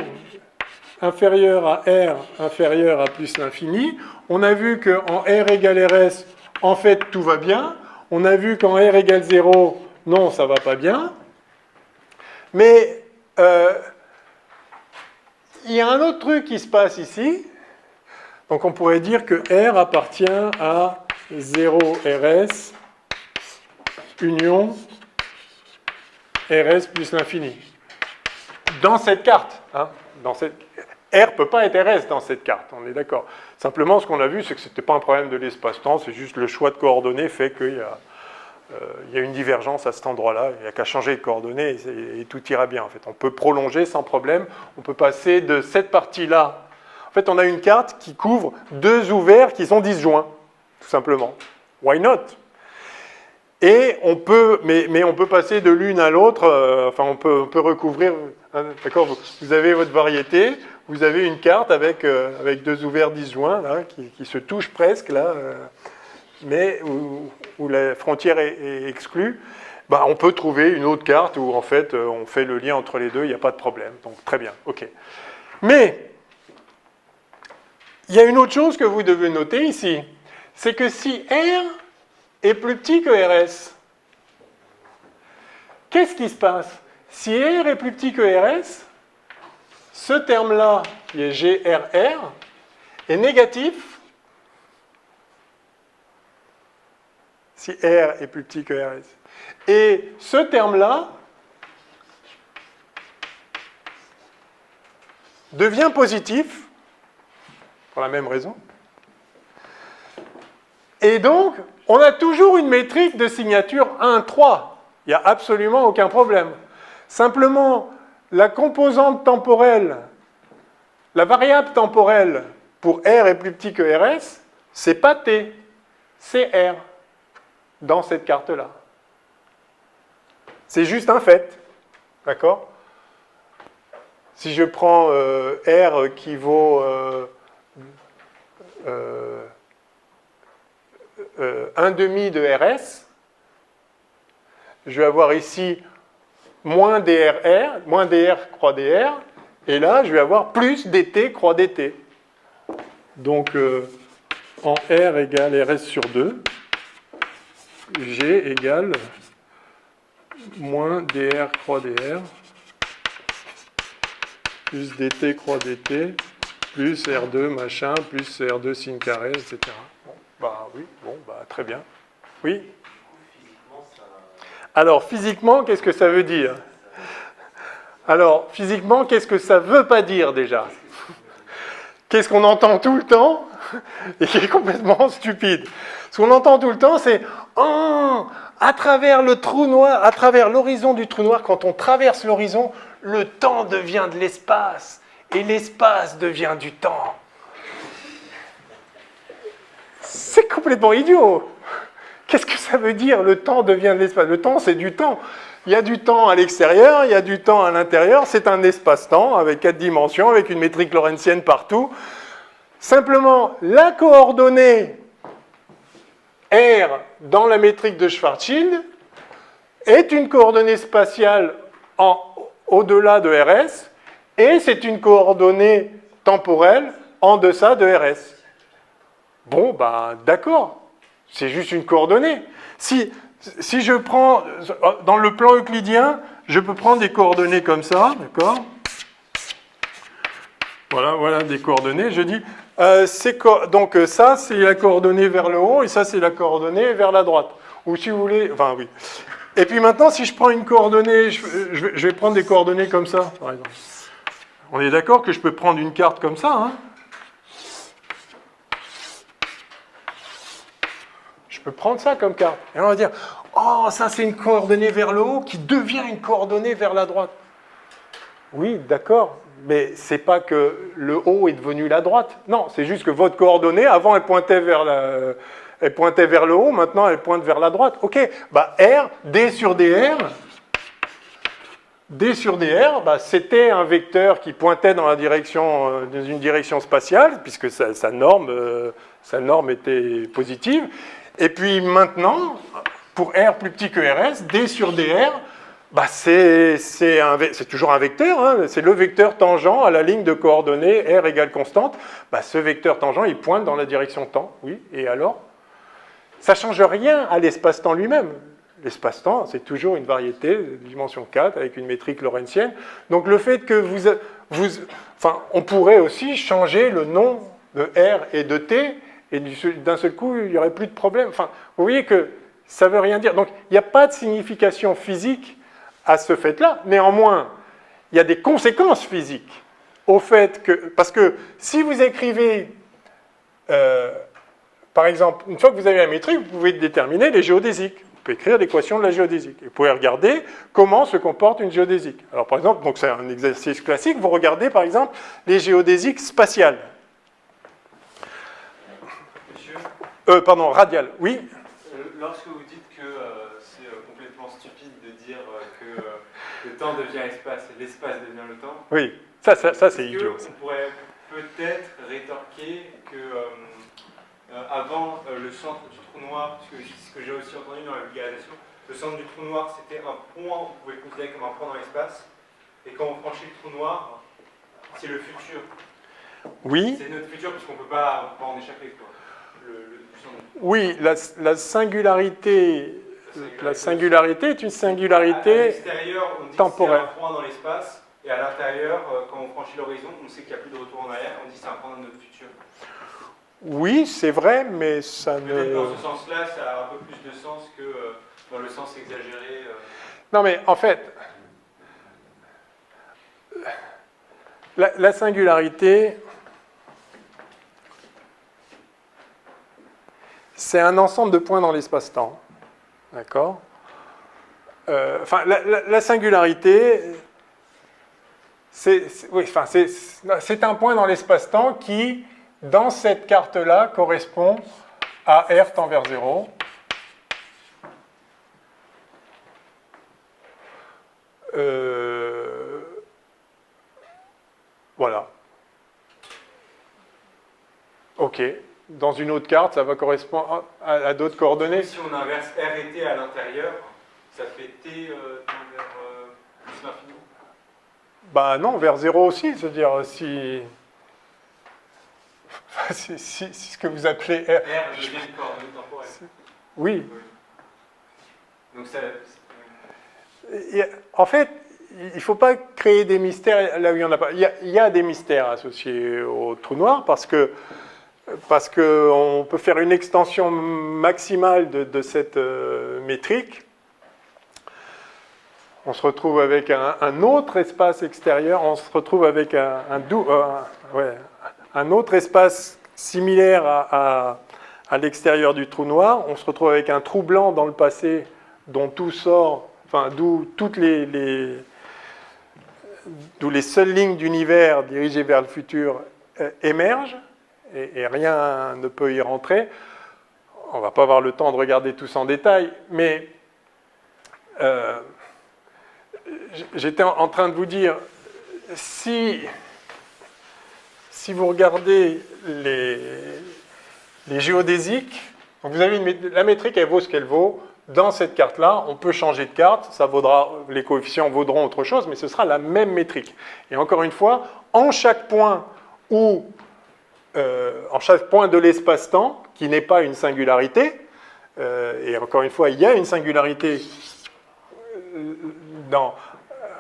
Speaker 1: inférieur à R inférieur à plus l'infini. On a vu qu'en R égale RS, en fait, tout va bien. On a vu qu'en R égale 0, non, ça ne va pas bien. Mais il y a un autre truc qui se passe ici. Donc on pourrait dire que R appartient à 0 RS union RS plus l'infini. Dans cette carte. Hein, R ne peut pas être RS dans cette carte, on est d'accord. Simplement, ce qu'on a vu, c'est que ce n'était pas un problème de l'espace-temps, c'est juste le choix de coordonnées fait qu'il y a une divergence à cet endroit-là. Il n'y a qu'à changer de coordonnées et tout ira bien. En fait, on peut prolonger sans problème. On peut passer de cette partie-là. En fait, on a une carte qui couvre deux ouverts qui sont disjoints, tout simplement. Why not? Et on peut, mais on peut passer de l'une à l'autre. On peut recouvrir. Hein, d'accord, vous avez votre variété. Vous avez une carte avec deux ouverts disjoints là, qui se touchent presque là, mais où la frontière est exclue. Bah, on peut trouver une autre carte où en fait on fait le lien entre les deux, il n'y a pas de problème. Donc très bien, ok. Mais il y a une autre chose que vous devez noter ici, c'est que si R est plus petit que RS, qu'est-ce qui se passe? Si R est plus petit que RS, ce terme-là, qui est GRR, est négatif si R est plus petit que RS. Et ce terme-là devient positif, pour la même raison. Et donc, on a toujours une métrique de signature 1, 3. Il n'y a absolument aucun problème. Simplement, la composante temporelle, la variable temporelle pour R est plus petit que RS, c'est pas T, c'est R dans cette carte-là. C'est juste un fait. D'accord? Si je prends R qui vaut 1/2 de RS, je vais avoir ici moins DRR, moins DR croix DR, et là, je vais avoir plus DT croix DT. Donc, en R égale RS sur 2, G égale moins DR croix DR, plus DT croix DT, plus R2 machin, plus R2 sin carré, etc. Bon, bah oui, bon, bah très bien. Oui.
Speaker 3: Physiquement, ça...
Speaker 1: Alors, physiquement, qu'est-ce que ça veut dire? Alors, physiquement, qu'est-ce que ça veut pas dire déjà? Qu'est-ce qu'on entend tout le temps et qui est complètement stupide? Ce qu'on entend tout le temps, c'est « Oh, à travers le trou noir, à travers l'horizon du trou noir, quand on traverse l'horizon, le temps devient de l'espace et l'espace devient du temps. » C'est complètement idiot. Qu'est-ce que ça veut dire, le temps devient de l'espace? Le temps, c'est du temps. Il y a du temps à l'extérieur, il y a du temps à l'intérieur. C'est un espace-temps avec 4 dimensions, avec une métrique lorentzienne partout. Simplement, la coordonnée R dans la métrique de Schwarzschild est une coordonnée spatiale au-delà de RS et c'est une coordonnée temporelle en deçà de RS. Bon, ben d'accord, c'est juste une coordonnée. Si je prends, dans le plan euclidien, je peux prendre des coordonnées comme ça, d'accord? Voilà des coordonnées. Je dis, donc ça, c'est la coordonnée vers le haut, et ça, c'est la coordonnée vers la droite. Ou si vous voulez, enfin oui. Et puis maintenant, si je prends une coordonnée, je vais prendre des coordonnées comme ça, par exemple. On est d'accord que je peux prendre une carte comme ça, hein? Je peux prendre ça comme carte. Et on va dire, oh, ça c'est une coordonnée vers le haut qui devient une coordonnée vers la droite. Oui, d'accord, mais c'est pas que le haut est devenu la droite. Non, c'est juste que votre coordonnée, avant, elle pointait vers le haut, maintenant elle pointe vers la droite. Ok, bah R, D sur DR, bah, c'était un vecteur qui pointait dans une direction spatiale, puisque sa norme était positive. Et puis maintenant, pour R plus petit que RS, D sur DR, bah c'est toujours un vecteur, hein, c'est le vecteur tangent à la ligne de coordonnées R égale constante. Bah, ce vecteur tangent, il pointe dans la direction temps, oui, et alors? Ça ne change rien à l'espace-temps lui-même. L'espace-temps, c'est toujours une variété de dimension 4 avec une métrique lorentzienne. Donc le fait que on pourrait aussi changer le nom de R et de T, et d'un seul coup, il n'y aurait plus de problème. Enfin, vous voyez que ça ne veut rien dire. Donc, il n'y a pas de signification physique à ce fait-là. Néanmoins, il y a des conséquences physiques au fait que... Parce que si vous écrivez, par exemple, une fois que vous avez la métrique, vous pouvez déterminer les géodésiques. Vous pouvez écrire l'équation de la géodésique. Et vous pouvez regarder comment se comporte une géodésique. Alors, par exemple, donc c'est un exercice classique, vous regardez, par exemple, les géodésiques spatiales. Radial, oui.
Speaker 4: Lorsque vous dites que c'est complètement stupide de dire que le temps devient espace et l'espace devient le temps.
Speaker 1: Oui, ça c'est idiot.
Speaker 4: On pourrait peut-être rétorquer que avant le centre du trou noir, puisque c'est ce que j'ai aussi entendu dans la vulgarisation, le centre du trou noir c'était un point qu'on pouvait considérer comme un point dans l'espace, et quand on franchit le trou noir, c'est le futur.
Speaker 1: Oui.
Speaker 4: C'est notre futur puisqu'on ne peut pas en échapper, quoi.
Speaker 1: Oui, la singularité est une singularité temporelle.
Speaker 4: C'est un point dans l'espace, et à l'intérieur, quand on franchit l'horizon, on sait qu'il n'y a plus de retour en arrière, on dit c'est un point dans notre futur.
Speaker 1: Oui, c'est vrai, mais ça ne...
Speaker 4: Peut-être dans ce sens-là, ça a un peu plus de sens que dans le sens exagéré.
Speaker 1: Non, mais en fait, la singularité... C'est un ensemble de points dans l'espace-temps. D'accord? La singularité, c'est un point dans l'espace-temps qui, dans cette carte-là, correspond à R tend vers 0. Voilà. OK. Dans une autre carte, ça va correspondre à d'autres coordonnées.
Speaker 4: Si on inverse R et T à l'intérieur, ça fait T vers plus l'infini.
Speaker 1: Bah non, vers 0 aussi, c'est-à-dire si ce que vous appelez R.
Speaker 4: R devient une coordonnée temporelle.
Speaker 1: Oui.
Speaker 4: Donc ça...
Speaker 1: En fait, il ne faut pas créer des mystères là où il n'y en a pas. Il y a des mystères associés au trou noir parce que parce qu'on peut faire une extension maximale de cette métrique. On se retrouve avec un autre espace extérieur, on se retrouve avec un autre espace similaire à l'extérieur du trou noir. On se retrouve avec un trou blanc dans le passé dont tout sort, enfin d'où les seules lignes d'univers dirigées vers le futur émergent et rien ne peut y rentrer. On ne va pas avoir le temps de regarder tout ça en détail, mais j'étais en train de vous dire, si vous regardez les géodésiques, donc vous avez la métrique, elle vaut ce qu'elle vaut. Dans cette carte-là, on peut changer de carte, les coefficients vaudront autre chose, mais ce sera la même métrique. Et encore une fois, en chaque point de l'espace-temps, qui n'est pas une singularité, et encore une fois, il y a une singularité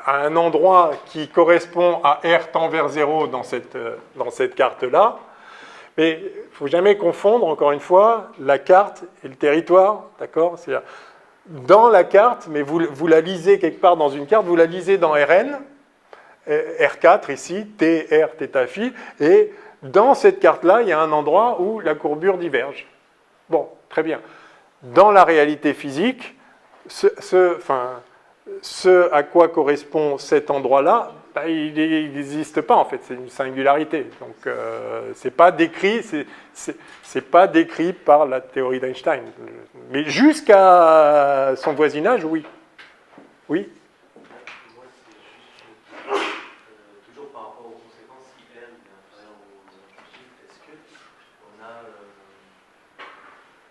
Speaker 1: à un endroit qui correspond à R tend vers 0 dans cette carte-là. Mais il ne faut jamais confondre, encore une fois, la carte et le territoire, d'accord? C'est-à-dire, dans la carte, mais vous la lisez quelque part dans une carte, vous la lisez dans Rn, R4 ici, T, R, θ, phi, et dans cette carte-là, il y a un endroit où la courbure diverge. Bon, très bien. Dans la réalité physique, ce à quoi correspond cet endroit-là, il n'existe pas en fait, c'est une singularité. Donc c'est pas décrit par la théorie d'Einstein. Mais jusqu'à son voisinage, oui. Oui.
Speaker 3: Moi, c'est juste toujours par rapport aux conséquences, si R est inférieur au chiffre,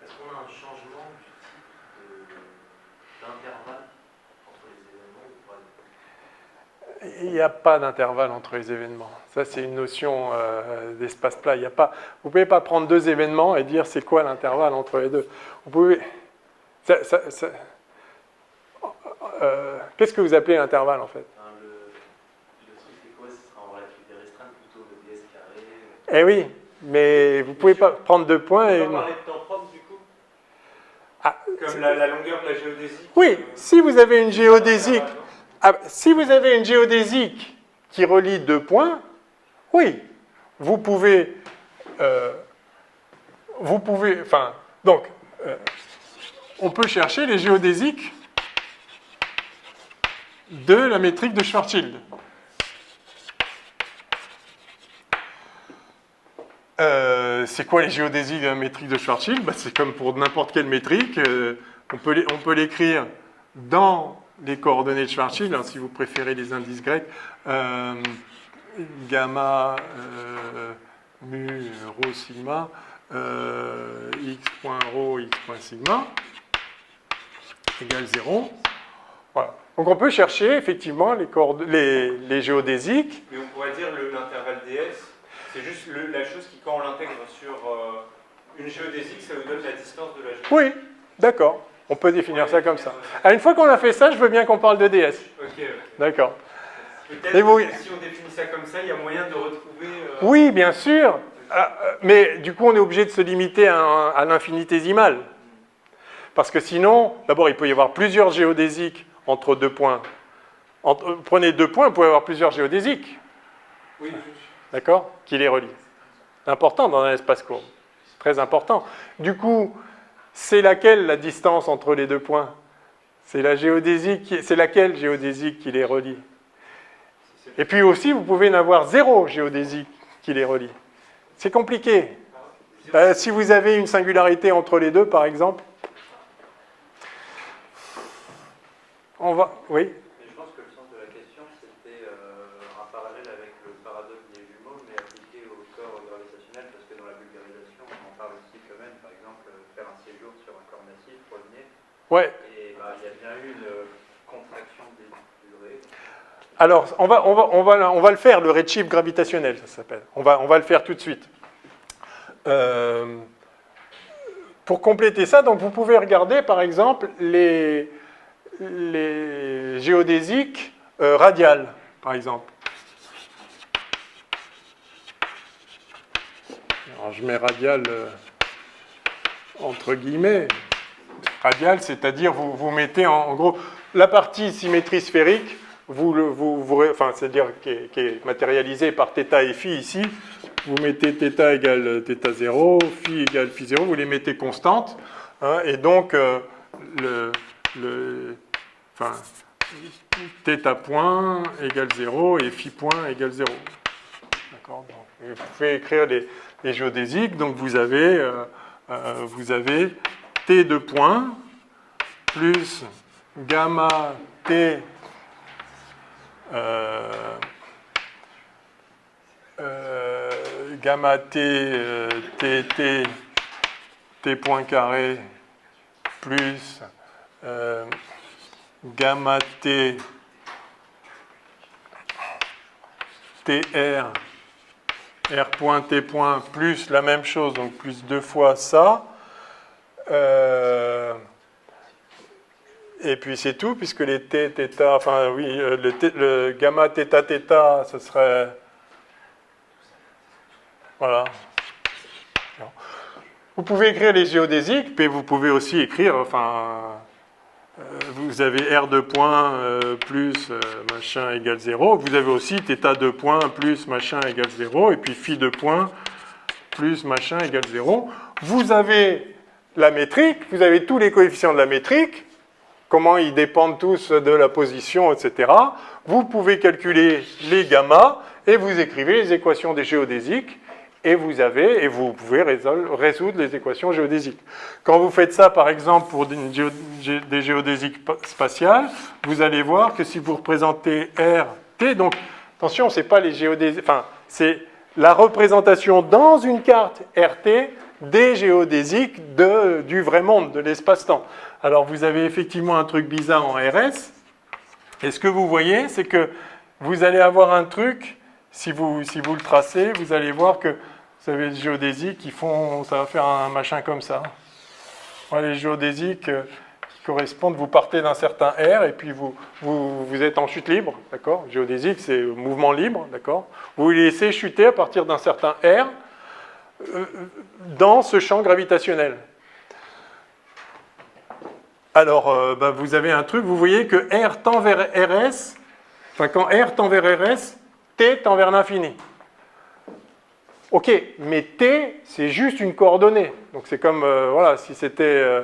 Speaker 3: est-ce qu'on a un changement du type d'intervalle entre les événements ou pas?
Speaker 1: Il n'y a pas d'intervalle entre les événements. Ça, c'est une notion d'espace plat. Vous ne pouvez pas prendre deux événements et dire c'est quoi l'intervalle entre les deux. Vous pouvez... Qu'est-ce que vous appelez l'intervalle, en fait?
Speaker 3: Le truc, c'est quoi? Ce sera en relativité restreinte, plutôt le ds carré.
Speaker 1: Eh oui, mais vous ne pouvez pas prendre deux points et...
Speaker 4: On va parler de temps propre, du coup? Comme la longueur de la géodésique?
Speaker 1: Oui, si vous avez une géodésique... si vous avez une géodésique qui relie deux points, oui, vous pouvez... on peut chercher les géodésiques de la métrique de Schwarzschild. C'est quoi les géodésiques de la métrique de Schwarzschild? C'est comme pour n'importe quelle métrique. On peut l'écrire dans les coordonnées de Schwarzschild, si vous préférez les indices grecs. Gamma, mu, rho, sigma, x.rho, x.sigma, égale 0. Voilà. Donc on peut chercher effectivement les géodésiques.
Speaker 4: Mais on pourrait dire l'intervalle ds, c'est juste la chose qui, quand on l'intègre sur une géodésique, ça nous donne la distance de la géodésique.
Speaker 1: Oui, d'accord. On peut définir ça comme ça. Une fois qu'on a fait ça, je veux bien qu'on parle de ds.
Speaker 4: Ok.
Speaker 1: D'accord.
Speaker 4: Peut-être que si on définit ça comme ça, il y a moyen de retrouver...
Speaker 1: Oui, bien sûr. Mais du coup, on est obligé de se limiter à l'infinitésimal. Parce que sinon, d'abord, il peut y avoir plusieurs géodésiques entre deux points. Prenez deux points, vous pouvez avoir plusieurs géodésiques.
Speaker 4: Oui.
Speaker 1: D'accord? Qui les relient. C'est important dans un espace courbe. C'est très important. Du coup, c'est laquelle la distance entre les deux points? C'est laquelle géodésique qui les relie? Et puis aussi, vous pouvez n'avoir zéro géodésique qui les relie. C'est compliqué. Si vous avez une singularité entre les deux, par exemple, on va... Oui.
Speaker 3: Je pense que le sens de la question, c'était un parallèle avec le paradoxe des jumeaux, mais appliqué au corps gravitationnel, parce que dans la vulgarisation, on en parle aussi quand même, par exemple, faire un séjour sur un corps massif, revenir.
Speaker 1: Ouais.
Speaker 3: Et il y a bien eu une contraction des durées.
Speaker 1: Alors, on va le faire, le redshift gravitationnel, ça s'appelle. On va le faire tout de suite. Pour compléter ça, donc vous pouvez regarder, par exemple, les géodésiques radiales, par exemple. alors je mets radial entre guillemets. Radial, c'est-à-dire vous mettez en gros la partie symétrie sphérique, c'est-à-dire qui est matérialisée par θ et phi ici, vous mettez θ égale θ0, phi égale phi0, vous les mettez constantes, hein, et donc θ point égale 0 et phi point égale 0. D'accord, donc, vous pouvez écrire les géodésiques, donc vous avez t de point plus gamma t gamma t t point carré plus gamma t tr r point t point plus la même chose, donc plus 2 fois ça. Et puis c'est tout, puisque les t, θ, enfin oui, le gamma θ, θ, ce serait... Voilà. Vous pouvez écrire les géodésiques, mais vous pouvez aussi écrire, enfin, vous avez r de point plus machin égale 0. Vous avez aussi θ de point plus machin égale 0, et puis phi de point plus machin égale 0. Vous avez la métrique, vous avez tous les coefficients de la métrique, comment ils dépendent tous de la position, etc. Vous pouvez calculer les gammas, et vous écrivez les équations des géodésiques, et vous pouvez résoudre les équations géodésiques. Quand vous faites ça, par exemple, pour des géodésiques spatiales, vous allez voir que si vous représentez R, T, donc, attention, c'est pas les géodésiques, enfin, c'est la représentation dans une carte RT des géodésiques du vrai monde, de l'espace-temps. Alors, vous avez effectivement un truc bizarre en RS, et ce que vous voyez, c'est que vous allez avoir un truc, si vous le tracez, vous allez voir que vous avez les géodésiques qui font, ça va faire un machin comme ça. Voilà, les géodésiques qui correspondent, vous partez d'un certain R, et puis vous êtes en chute libre, d'accord? Géodésique, c'est mouvement libre, d'accord? Vous les laissez chuter à partir d'un certain R, dans ce champ gravitationnel. Alors, vous avez un truc, vous voyez que R tend vers RS, enfin quand R tend vers RS, T tend vers l'infini. Ok, mais T, c'est juste une coordonnée. Donc c'est comme, voilà, si c'était...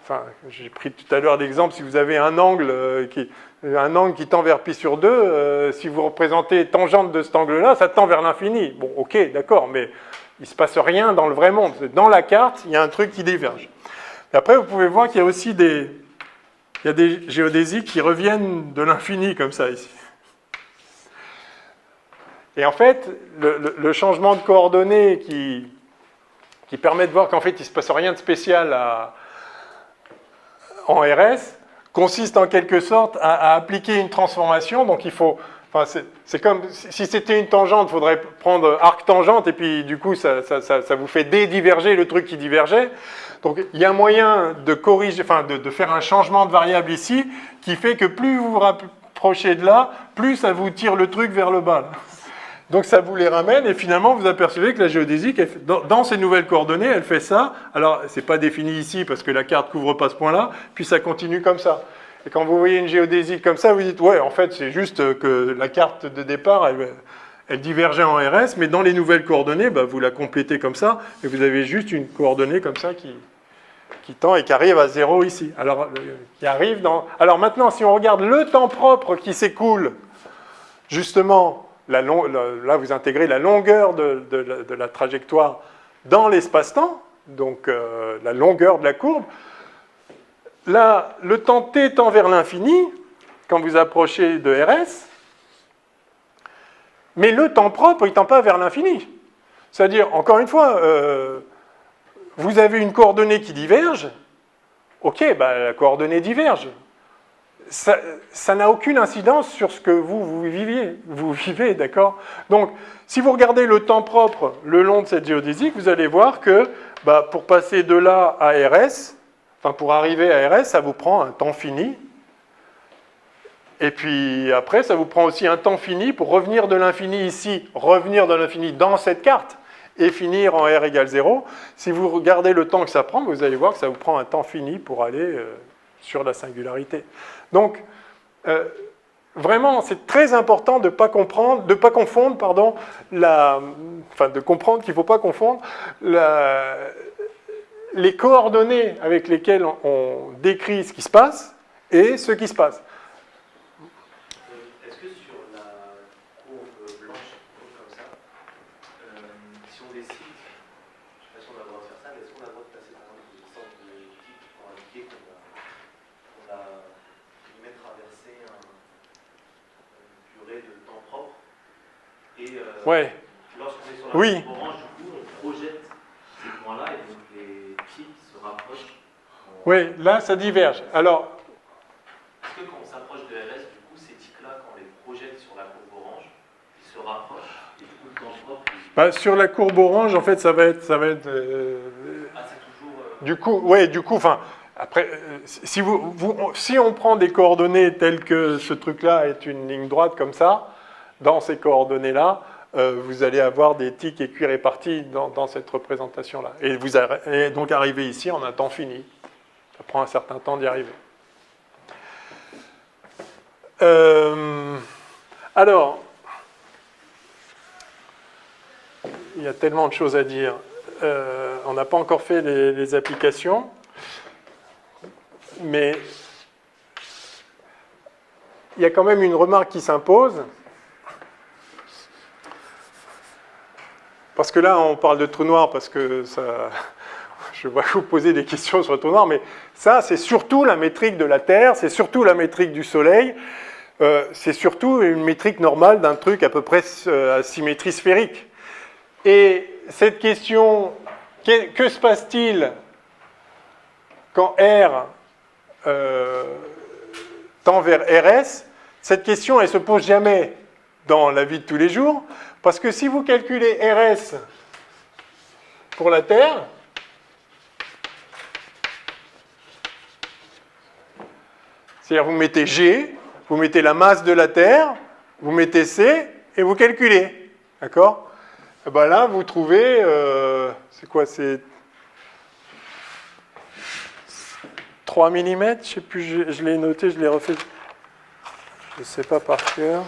Speaker 1: enfin, j'ai pris tout à l'heure l'exemple, si vous avez un angle qui tend vers pi sur 2, si vous représentez tangente de cet angle-là, ça tend vers l'infini. Bon, ok, d'accord, mais il ne se passe rien dans le vrai monde. Dans la carte, il y a un truc qui diverge. Et après, vous pouvez voir qu'il y a aussi des géodésiques qui reviennent de l'infini, comme ça, ici. Et en fait, le changement de coordonnées qui permet de voir qu'en fait, il ne se passe rien de spécial en RS, consiste en quelque sorte à appliquer une transformation. Donc il faut... Enfin, c'est comme si c'était une tangente, il faudrait prendre arc tangente, et puis du coup, ça vous fait dédiverger le truc qui divergeait. Donc il y a un moyen de corriger, enfin de faire un changement de variable ici, qui fait que plus vous vous rapprochez de là, plus ça vous tire le truc vers le bas. Là. Donc ça vous les ramène, et finalement vous apercevez que la géodésique, dans ces nouvelles coordonnées, elle fait ça. Alors c'est pas défini ici parce que la carte couvre pas ce point-là, puis ça continue comme ça. Et quand vous voyez une géodésique comme ça, vous dites ouais, en fait c'est juste que la carte de départ, elle divergeait en RS, mais dans les nouvelles coordonnées, vous la complétez comme ça, et vous avez juste une coordonnée comme ça qui tend et qui arrive à 0 ici. Alors maintenant, si on regarde le temps propre qui s'écoule, justement, là, vous intégrez la longueur de la trajectoire dans l'espace-temps, donc la longueur de la courbe. Là, le temps t tend vers l'infini, quand vous approchez de RS, mais le temps propre, il ne tend pas vers l'infini. C'est-à-dire, encore une fois, vous avez une coordonnée qui diverge, ok, la coordonnée diverge. Ça n'a aucune incidence sur ce que vous vivez, d'accord? Donc, si vous regardez le temps propre le long de cette géodésique, vous allez voir que pour passer de là à RS, enfin pour arriver à RS, ça vous prend un temps fini. Et puis après, ça vous prend aussi un temps fini pour revenir de l'infini ici, revenir de l'infini dans cette carte. et finir en R égale 0. Si vous regardez le temps que ça prend, vous allez voir que ça vous prend un temps fini pour aller sur la singularité. Donc, vraiment, c'est très important de ne pas confondre, de comprendre qu'il ne faut pas confondre les coordonnées avec lesquelles on décrit ce qui se passe et ce qui se passe.
Speaker 3: Est-ce que sur la courbe blanche comme ça, si on décide, je ne sais pas si on a le droit de faire ça, mais est-ce qu'on a le droit de passer par exemple une sorte de type pour indiquer qu'on a traversé une durée de temps propre et
Speaker 1: Ouais.
Speaker 3: lorsqu'on est sur la
Speaker 1: Oui.
Speaker 3: courbe orange, du coup, on projette ces points-là et donc les pics se rapprochent.
Speaker 1: Oui, là, ça diverge. Alors,
Speaker 3: est-ce que quand on s'approche de RS, du coup, ces tics-là, quand on les projette sur la courbe orange, ils se rapprochent et du coup, le temps propre...
Speaker 1: sur la courbe orange, en fait, ça va être
Speaker 3: c'est toujours...
Speaker 1: du coup, enfin, après, si on prend des coordonnées telles que ce truc-là est une ligne droite comme ça, dans ces coordonnées-là, vous allez avoir des tics et cuits répartis dans cette représentation-là. Et vous allez donc arriver ici en un temps fini. Ça prend un certain temps d'y arriver. Alors, il y a tellement de choses à dire. On n'a pas encore fait les applications, mais il y a quand même une remarque qui s'impose. Parce que là, on parle de trou noir, parce que ça, je vais vous poser des questions sur le trou noir, mais ça, c'est surtout la métrique de la Terre, c'est surtout la métrique du Soleil, c'est surtout une métrique normale d'un truc à peu près à symétrie sphérique. Et cette question, que se passe-t-il quand R tend vers RS? Cette question, elle ne se pose jamais dans la vie de tous les jours, parce que si vous calculez RS pour la Terre, c'est-à-dire vous mettez G, vous mettez la masse de la Terre, vous mettez C, et vous calculez. D'accord? Et ben là, vous trouvez, c'est quoi? C'est 3 mm, je ne sais plus, je l'ai noté, je l'ai refait. Je ne sais pas par cœur.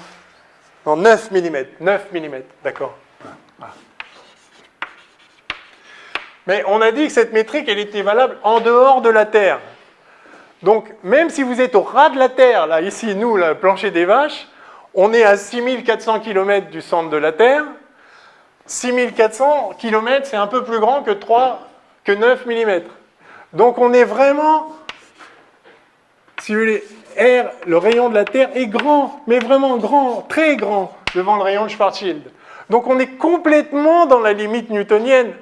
Speaker 1: Non, 9 mm, d'accord. Mais on a dit que cette métrique, elle était valable en dehors de la Terre. Donc, même si vous êtes au ras de la Terre, là, ici, nous, le plancher des vaches, on est à 6400 km du centre de la Terre. 6400 km, c'est un peu plus grand que 9 mm. Donc, on est vraiment, si vous voulez, le rayon de la Terre est grand, mais vraiment grand, très grand, devant le rayon de Schwarzschild. Donc on est complètement dans la limite newtonienne,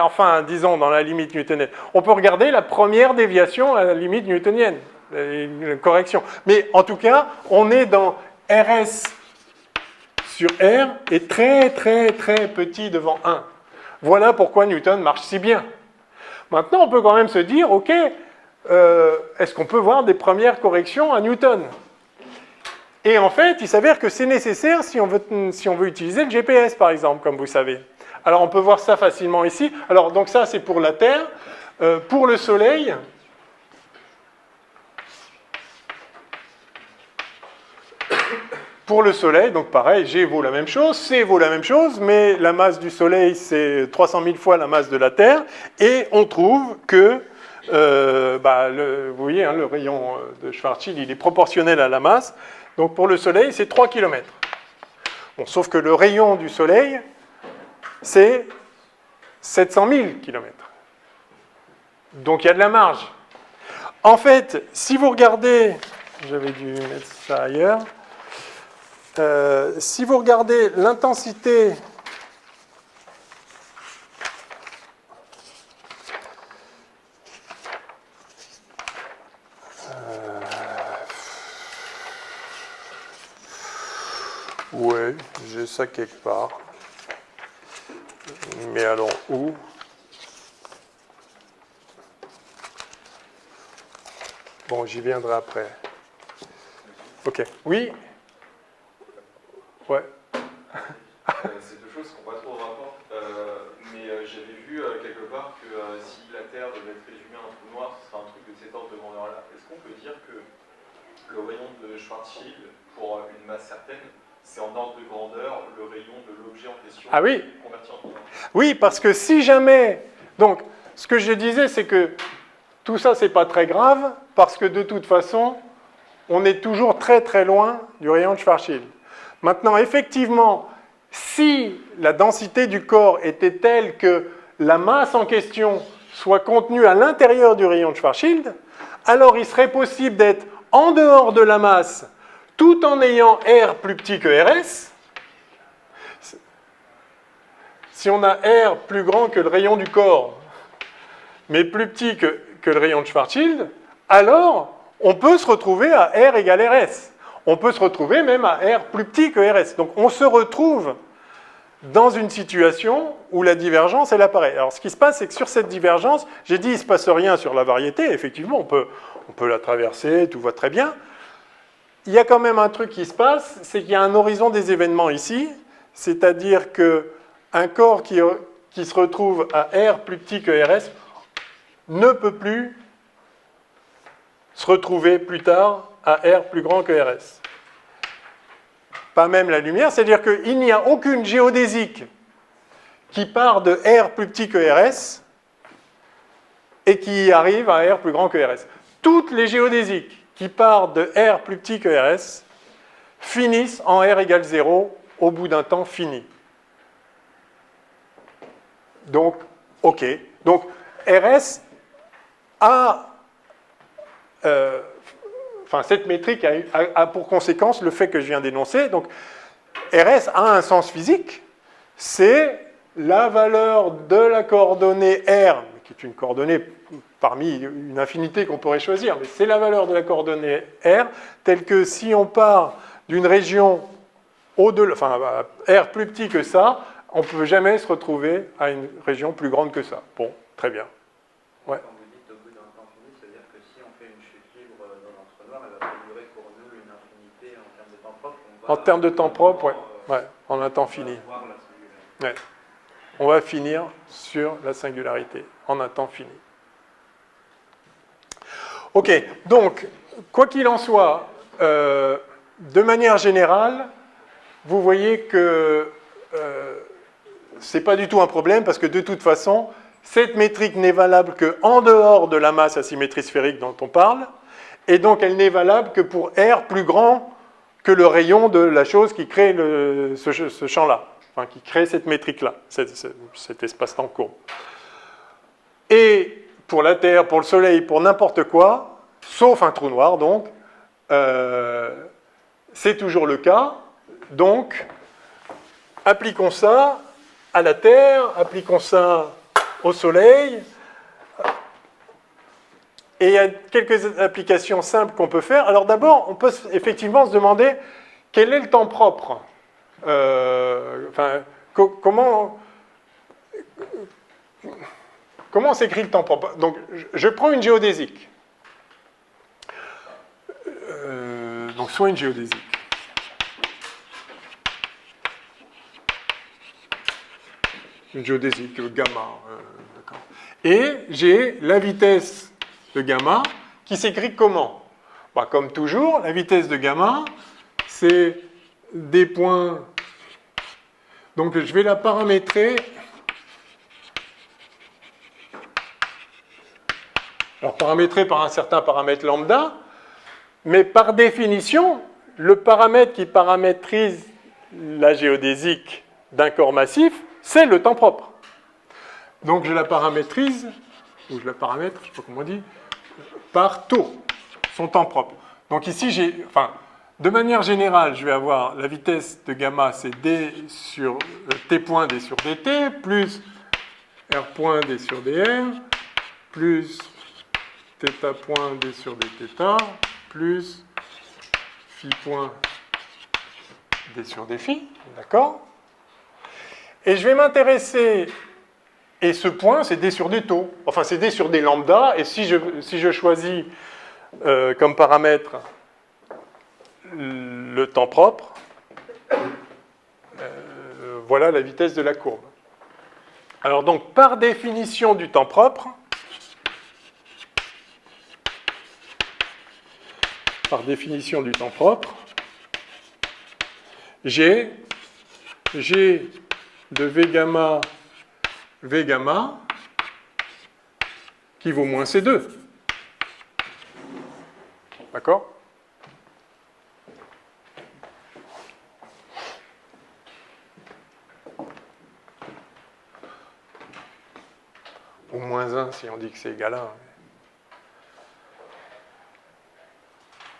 Speaker 1: enfin, disons, dans la limite newtonienne. On peut regarder la première déviation à la limite newtonienne, une correction. Mais en tout cas, on est dans RS sur R est très, très, très petit devant 1. Voilà pourquoi Newton marche si bien. Maintenant, on peut quand même se dire, ok, est-ce qu'on peut voir des premières corrections à Newton? Et en fait, il s'avère que c'est nécessaire si on veut utiliser le GPS, par exemple, comme vous savez. Alors, on peut voir ça facilement ici. Alors, donc ça, c'est pour la Terre. Pour le Soleil, donc pareil, G vaut la même chose, C vaut la même chose, mais la masse du Soleil, c'est 300 000 fois la masse de la Terre. Et on trouve que vous voyez, hein, le rayon de Schwarzschild, il est proportionnel à la masse. Donc pour le Soleil, c'est 3 km. Bon, sauf que le rayon du Soleil, c'est 700 000 km. Donc il y a de la marge. En fait, si vous regardez, j'avais dû mettre ça ailleurs, si vous regardez l'intensité ouais, j'ai ça quelque part. Mais alors, où? Bon, j'y viendrai après. Ok. Oui? Ouais.
Speaker 2: C'est deux choses qui n'ont pas trop de rapport. Mais quelque part que si la Terre devait être résumée en un trou noir, ce serait un truc de cet ordre de grandeur-là. Est-ce qu'on peut dire que le rayon de Schwarzschild, pour une masse certaine, c'est en ordre de grandeur le rayon de l'objet en question
Speaker 1: Ah oui.
Speaker 2: converti en trou noir?
Speaker 1: Oui, parce que si jamais... Donc, ce que je disais, c'est que tout ça, c'est pas très grave, parce que de toute façon, on est toujours très très loin du rayon de Schwarzschild. Maintenant, effectivement, si la densité du corps était telle que la masse en question soit contenue à l'intérieur du rayon de Schwarzschild, alors il serait possible d'être en dehors de la masse, tout en ayant R plus petit que RS. Si on a R plus grand que le rayon du corps, mais plus petit que le rayon de Schwarzschild, alors on peut se retrouver à R égale RS. On peut se retrouver même à R plus petit que RS. Donc on se retrouve dans une situation où la divergence, elle apparaît. Alors ce qui se passe, c'est que sur cette divergence, j'ai dit il ne se passe rien sur la variété, effectivement, on peut la traverser, tout va très bien. Il y a quand même un truc qui se passe, c'est qu'il y a un horizon des événements ici, c'est-à-dire qu'un corps qui se retrouve à R plus petit que RS ne peut plus se retrouver plus tard à R plus grand que RS. Pas même la lumière, c'est-à-dire qu'il n'y a aucune géodésique qui part de R plus petit que RS et qui arrive à R plus grand que RS. Toutes les géodésiques qui partent de R plus petit que RS finissent en R égale 0 au bout d'un temps fini. Donc, OK. Donc, RS a... cette métrique a pour conséquence le fait que je viens d'énoncer. Donc, RS a un sens physique, c'est la valeur de la coordonnée R, qui est une coordonnée parmi une infinité qu'on pourrait choisir, mais c'est la valeur de la coordonnée R, telle que si on part d'une région au-delà, R plus petit que ça, on ne peut jamais se retrouver à une région plus grande que ça. Bon, très bien. Ouais.
Speaker 3: Quand vous dites au bout d'un temps fini, c'est-à-dire que si on fait une chute libre dans l'entre noir, elle va durer pour nous une infinité en termes de temps propre.
Speaker 1: En termes de temps propre, ouais, en un temps fini. Ouais. On va finir sur la singularité, en un temps fini. Ok, donc, quoi qu'il en soit, de manière générale, vous voyez que ce n'est pas du tout un problème, parce que de toute façon, cette métrique n'est valable qu'en dehors de la masse à symétrie sphérique dont on parle, et donc elle n'est valable que pour R plus grand que le rayon de la chose qui crée ce champ-là, qui crée cette métrique-là, cet espace-temps courbe. Et pour la Terre, pour le Soleil, pour n'importe quoi, sauf un trou noir, donc, c'est toujours le cas. Donc, appliquons ça à la Terre, appliquons ça au Soleil. Et il y a quelques applications simples qu'on peut faire. Alors d'abord, on peut effectivement se demander quel est le temps propre. Comment s'écrit le temps propre? Donc, je prends une géodésique. Donc, soit une géodésique. Une géodésique, gamma. D'accord. Et j'ai la vitesse de gamma qui s'écrit comment? Comme toujours, la vitesse de gamma, c'est des points. Donc, je vais la paramétrer. Alors, paramétré par un certain paramètre lambda, mais par définition, le paramètre qui paramétrise la géodésique d'un corps massif, c'est le temps propre. Donc, je la paramétrise, ou je la paramètre, je ne sais pas comment on dit, par taux, son temps propre. Donc, ici, de manière générale, je vais avoir la vitesse de gamma, c'est d sur t point d sur dt, plus r point d sur dr, plus θ point d sur dθ, plus phi point d sur dφ, d'accord? Et je vais m'intéresser, et ce point, c'est d sur des taux, enfin c'est d sur des lambda, et si je choisis comme paramètre le temps propre, voilà la vitesse de la courbe. Alors donc, par définition du temps propre, j'ai de V gamma qui vaut moins C2. D'accord? Ou moins 1 si on dit que c'est égal à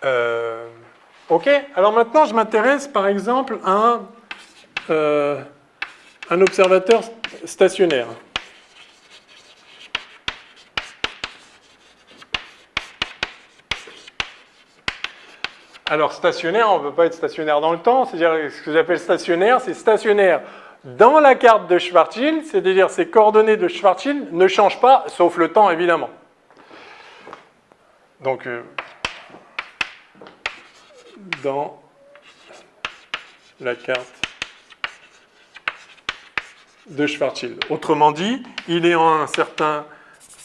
Speaker 1: 1. Ok, alors maintenant je m'intéresse par exemple à un observateur stationnaire. Alors stationnaire, on ne peut pas être stationnaire dans le temps, c'est-à-dire ce que j'appelle stationnaire, c'est stationnaire dans la carte de Schwarzschild, c'est-à-dire ces coordonnées de Schwarzschild ne changent pas, sauf le temps évidemment. Donc, dans la carte de Schwarzschild. Autrement dit, il est en un certain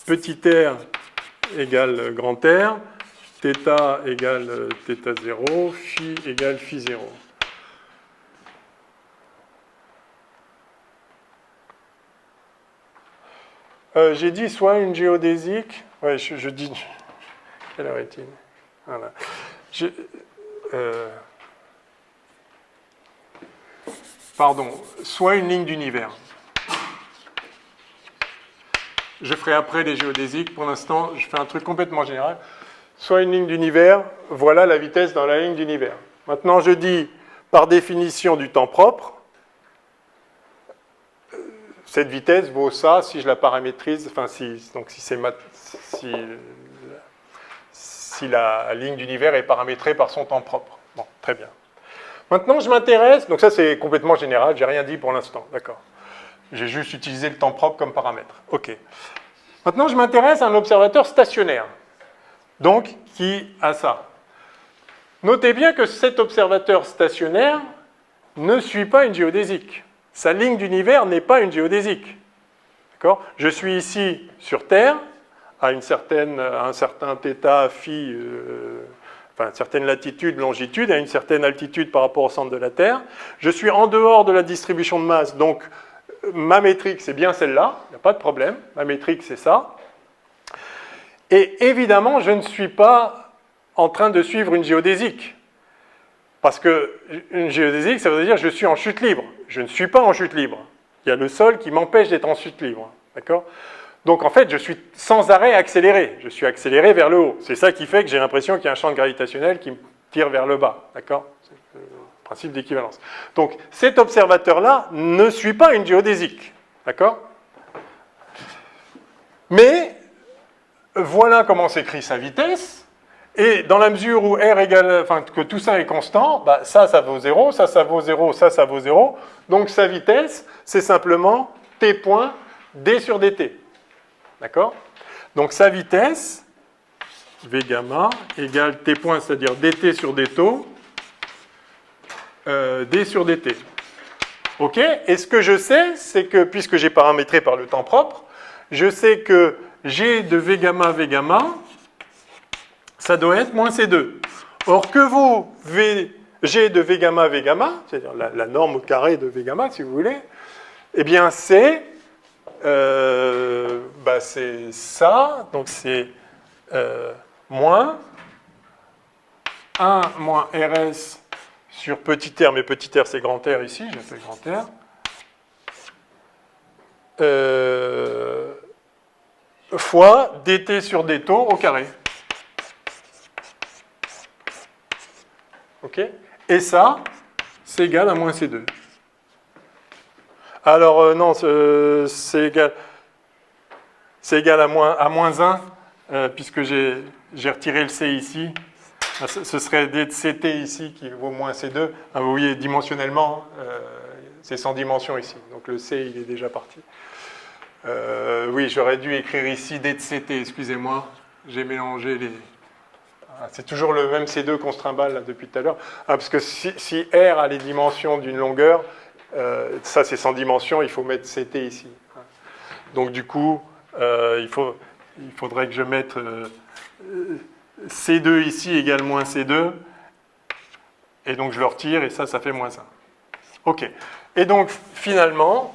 Speaker 1: petit r égale grand R, θ égale θ0, phi égale phi0. J'ai dit soit une géodésique, ouais, je dis, quelle heure est-il? Voilà. Pardon, soit une ligne d'univers. Je ferai après les géodésiques, pour l'instant, je fais un truc complètement général. Soit une ligne d'univers, voilà la vitesse dans la ligne d'univers. Maintenant, je dis, par définition du temps propre, cette vitesse vaut ça si je la paramétrise, enfin, si la ligne d'univers est paramétrée par son temps propre. Bon, très bien. Maintenant, je m'intéresse, donc ça c'est complètement général, j'ai rien dit pour l'instant, d'accord. J'ai juste utilisé le temps propre comme paramètre. Ok. Maintenant, je m'intéresse à un observateur stationnaire, donc qui a ça. Notez bien que cet observateur stationnaire ne suit pas une géodésique. Sa ligne d'univers n'est pas une géodésique. D'accord ? Je suis ici sur Terre, à un certain θ, phi, enfin une certaine latitude, longitude, à une certaine altitude par rapport au centre de la Terre. Je suis en dehors de la distribution de masse, donc ma métrique c'est bien celle-là, il n'y a pas de problème, ma métrique c'est ça. Et évidemment, je ne suis pas en train de suivre une géodésique. Parce qu'une géodésique, ça veut dire que je suis en chute libre. Je ne suis pas en chute libre. Il y a le sol qui m'empêche d'être en chute libre. D'accord ? Donc en fait, je suis sans arrêt accéléré. Je suis accéléré vers le haut. C'est ça qui fait que j'ai l'impression qu'il y a un champ gravitationnel qui me tire vers le bas. D'accord ? C'est le principe d'équivalence. Donc cet observateur-là ne suit pas une géodésique. D'accord ? Mais voilà comment s'écrit sa vitesse. Et dans la mesure où R égale, enfin, que tout ça est constant, bah, ça vaut 0, ça vaut 0, ça vaut 0. Donc sa vitesse, c'est simplement t point d sur dt. D'accord ? Donc sa vitesse, V gamma, égale t point, c'est-à-dire dt sur d taux, d sur dt. OK ? Et ce que je sais, c'est que, puisque j'ai paramétré par le temps propre, je sais que G de V gamma, ça doit être moins C2. Or, que vaut G de V gamma, c'est-à-dire la norme au carré de V gamma, si vous voulez, eh bien, c'est ça, donc c'est moins 1 moins RS sur petit r, mais petit r c'est grand R ici, j'appelle grand R, fois dt sur dt au carré. Ok ? Et ça, c'est égal à moins C2. Alors, non, c'est égal à moins 1, puisque j'ai retiré le C ici. Ce serait dct ici qui vaut moins C2. Ah, vous voyez, dimensionnellement, c'est sans dimension ici. Donc le C, il est déjà parti. Oui, j'aurais dû écrire ici dct, excusez-moi. J'ai mélangé les... C'est toujours le même C2 qu'on se trimballe là, depuis tout à l'heure. Parce que si R a les dimensions d'une longueur, ça c'est sans dimension, il faut mettre CT ici. Donc du coup, il faudrait que je mette C2 ici égale moins C2. Et donc je le retire, et ça fait moins 1. OK. Et donc finalement,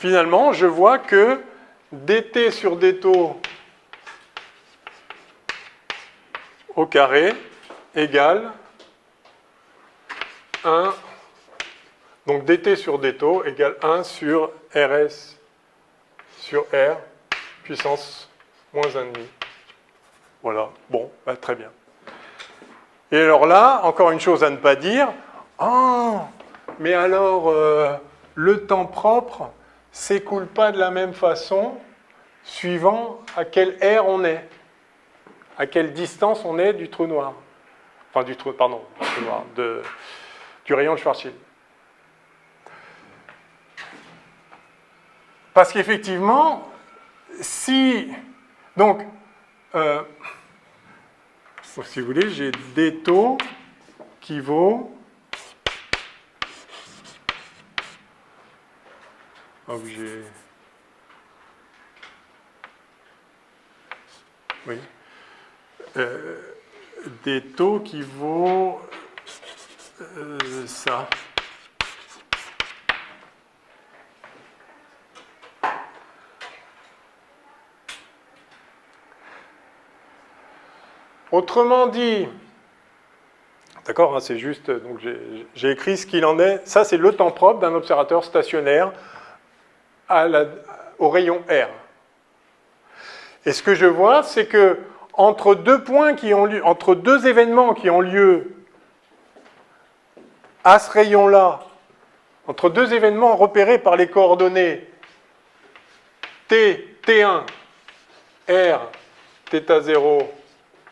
Speaker 1: je vois que dt sur dτ au carré égale 1. Donc dt sur dτ égale 1 sur rs sur r puissance moins 1,5. Voilà, bon, bah, très bien. Et alors là, encore une chose à ne pas dire. Ah, mais alors, le temps propre s'écoule pas de la même façon suivant à quelle aire on est, à quelle distance on est du trou noir. Enfin, du trou noir, du rayon de Schwarzschild. Parce qu'effectivement, si... Donc, si vous voulez, j'ai des taux qui vaut... Objet... Oui. Des taux qui vaut ça. Autrement dit, d'accord, hein, c'est juste, donc j'ai écrit ce qu'il en est. Ça, c'est le temps propre d'un observateur stationnaire au rayon R. Et ce que je vois, c'est que entre deux points qui ont lieu, entre deux événements qui ont lieu à ce rayon-là, entre deux événements repérés par les coordonnées T, T1, R, θ0,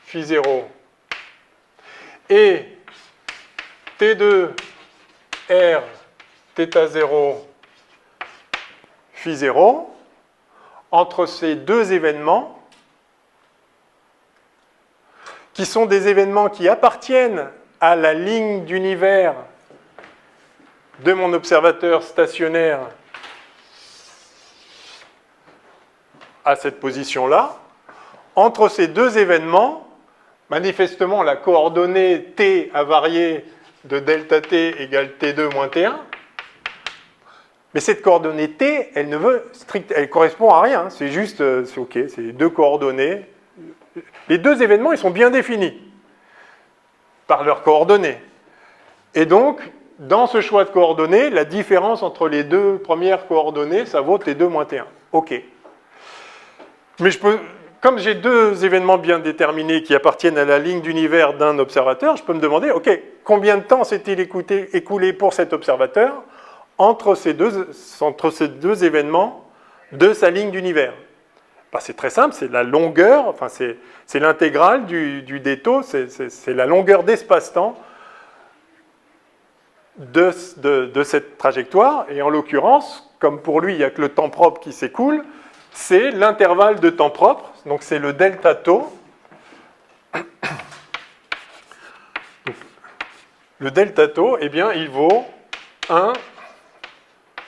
Speaker 1: Φ0, et T2, R, θ0, Φ0, entre ces deux événements, qui sont des événements qui appartiennent à la ligne d'univers de mon observateur stationnaire à cette position-là, entre ces deux événements, manifestement la coordonnée t a varié de delta t égale t2 moins t1, mais cette coordonnée t, elle elle correspond à rien, c'est juste, c'est OK, c'est les deux coordonnées. Les deux événements, ils sont bien définis par leurs coordonnées. Et donc, dans ce choix de coordonnées, la différence entre les deux premières coordonnées, ça vaut t2 moins t1. OK. Mais comme j'ai deux événements bien déterminés qui appartiennent à la ligne d'univers d'un observateur, je peux me demander, OK, combien de temps s'est-il écoulé pour cet observateur entre ces deux événements de sa ligne d'univers? Ben, c'est très simple, c'est la longueur, enfin c'est l'intégrale du dτ, c'est la longueur d'espace-temps de cette trajectoire, et en l'occurrence, comme pour lui, il n'y a que le temps propre qui s'écoule, c'est l'intervalle de temps propre, donc c'est le delta tau. Le delta tau, eh bien, il vaut 1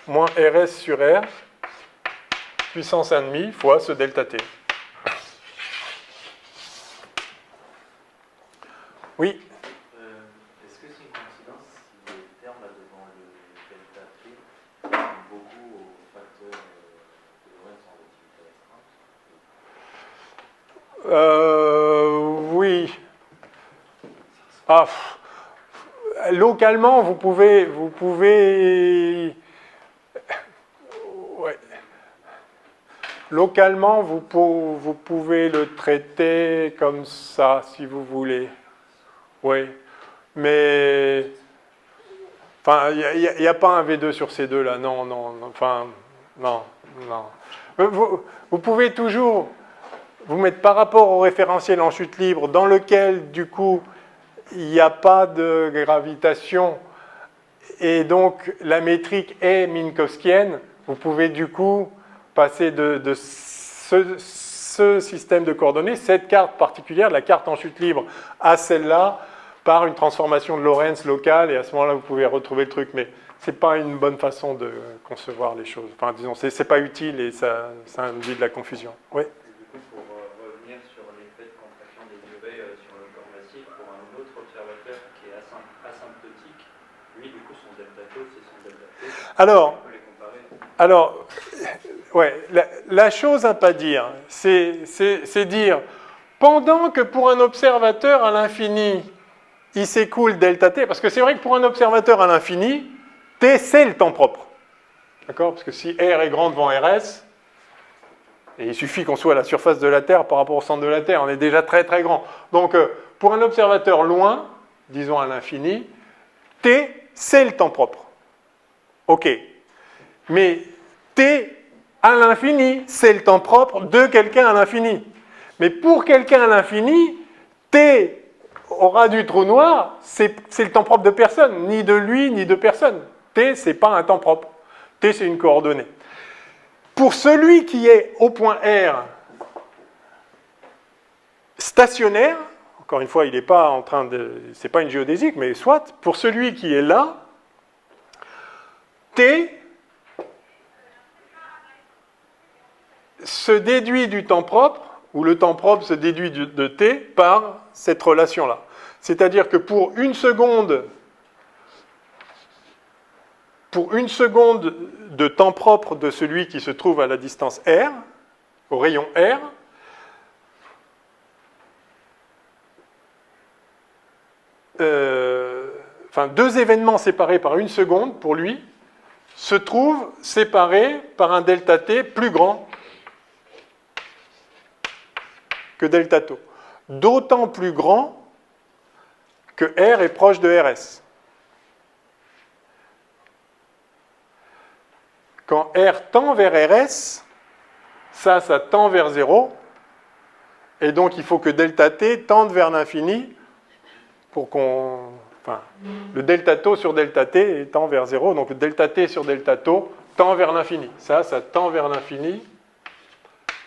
Speaker 1: moins rs sur r puissance 1,5 fois ce delta t. Oui.
Speaker 3: Est-ce que c'est une coïncidence si les termes là devant le delta t ressemblent beaucoup au facteur de Lorentz en relativité restreinte?
Speaker 1: Oui. Ah, localement, vous pouvez. Ouais. Localement, vous pouvez le traiter comme ça, si vous voulez. Oui. Mais. Enfin, il n'y a pas un V2 sur ces deux-là. Non, non. Enfin, non. Vous pouvez toujours vous mettre par rapport au référentiel en chute libre, dans lequel, du coup, il n'y a pas de gravitation, et donc la métrique est minkowskienne. Vous pouvez, du coup, passer de ce système de coordonnées, cette carte particulière, la carte en chute libre, à celle-là, par une transformation de Lorentz locale, et à ce moment-là, vous pouvez retrouver le truc, mais c'est pas une bonne façon de concevoir les choses. Enfin, disons, c'est pas utile et ça induit de la confusion. Oui.
Speaker 5: Du coup, pour revenir sur l'effet de contraction des durées sur le corps massif, pour un autre observateur qui est asymptotique, lui, du coup, son delta tau, c'est son delta t.
Speaker 1: Alors,
Speaker 5: on peut les comparer.
Speaker 1: Alors, ouais, la chose à pas dire, c'est dire, pendant que pour un observateur à l'infini, il s'écoule delta t, parce que c'est vrai que pour un observateur à l'infini, t c'est le temps propre. D'accord? Parce que si R est grand devant RS, et il suffit qu'on soit à la surface de la Terre par rapport au centre de la Terre, on est déjà très très grand. Donc, pour un observateur loin, disons à l'infini, t c'est le temps propre. Ok. Mais t à l'infini, c'est le temps propre de quelqu'un à l'infini. Mais pour quelqu'un à l'infini, t au ras du trou noir, c'est le temps propre de personne, ni de lui, ni de personne. T, c'est pas un temps propre. T, c'est une coordonnée. Pour celui qui est au point R stationnaire, encore une fois, il n'est pas en train de... c'est pas une géodésique, mais soit, pour celui qui est là, T se déduit du temps propre, ou le temps propre se déduit de T par cette relation-là. C'est-à-dire que pour une seconde de temps propre de celui qui se trouve à la distance R, au rayon R, enfin deux événements séparés par une seconde pour lui, se trouvent séparés par un delta t plus grand que delta tau. D'autant plus grand que R est proche de RS. Quand R tend vers RS, ça tend vers 0, et donc il faut que delta t tende vers l'infini pour qu'on... Enfin, le delta tau sur delta t tend vers 0, donc le delta t sur delta tau tend vers l'infini. Ça tend vers l'infini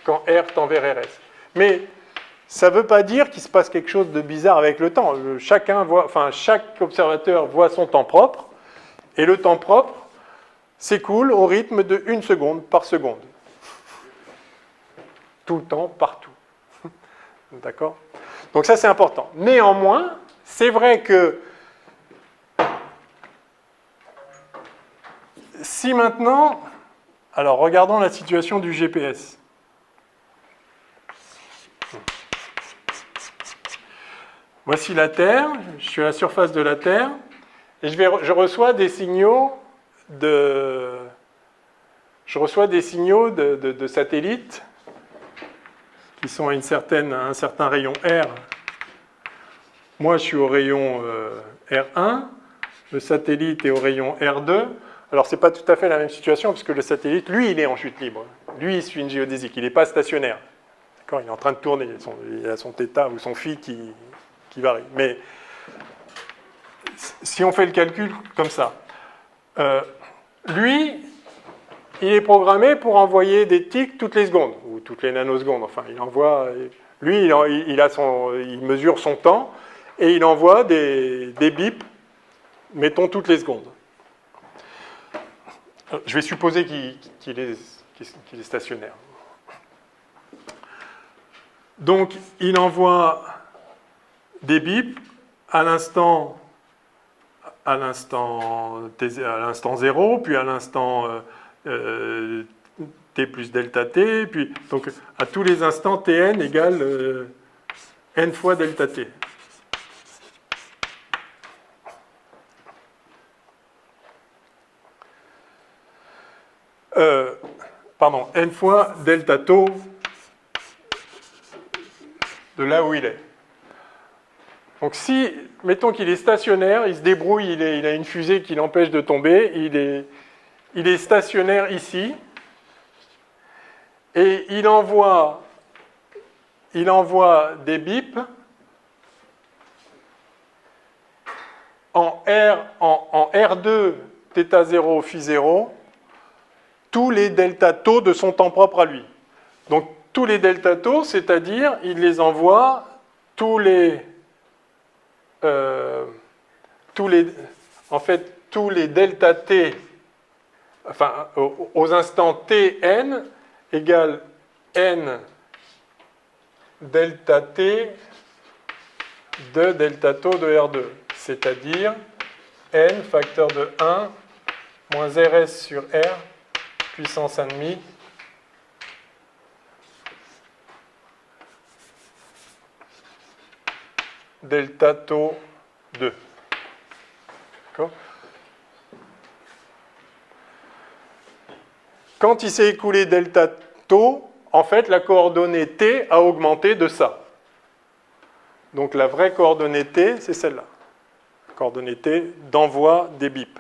Speaker 1: quand R tend vers RS. Mais ça ne veut pas dire qu'il se passe quelque chose de bizarre avec le temps. Chaque observateur voit son temps propre, et le temps propre s'écoule au rythme de 1 seconde par seconde. Tout le temps, partout. D'accord? Donc ça, c'est important. Néanmoins, c'est vrai que si maintenant... Alors, regardons la situation du GPS. Voici la Terre, je suis à la surface de la Terre, et je reçois des signaux de satellites qui sont à un certain rayon R. Moi, je suis au rayon R1, le satellite est au rayon R2. Alors, ce n'est pas tout à fait la même situation, puisque le satellite, lui, il est en chute libre. Lui, il suit une géodésique, il n'est pas stationnaire. D'accord, il est en train de tourner, il a son θ ou son phi qui varie. Mais si on fait le calcul comme ça, lui, il est programmé pour envoyer des tics toutes les secondes, ou toutes les nanosecondes. Enfin, il envoie... Lui, il mesure son temps, et il envoie des bips, mettons, toutes les secondes. Je vais supposer qu'il est stationnaire. Donc, il envoie des bips à l'instant 0, puis à l'instant t plus delta t, puis donc à tous les instants tn égale n fois delta t. N fois delta tau de là où il est. Donc si, mettons qu'il est stationnaire, il se débrouille, il a une fusée qui l'empêche de tomber, il est stationnaire ici, et il envoie des bips en R2, θ0, φ0, tous les delta tau de son temps propre à lui. Donc tous les delta tau, c'est-à-dire il les envoie tous les tous les delta t, enfin, aux instants tn égale n delta t de delta taux de R2, c'est-à-dire n facteur de 1 moins Rs sur R puissance 1,5 delta taux 2. D'accord ? Quand il s'est écoulé delta taux, en fait, la coordonnée t a augmenté de ça. Donc la vraie coordonnée t, c'est celle-là. Coordonnée t d'envoi des bips.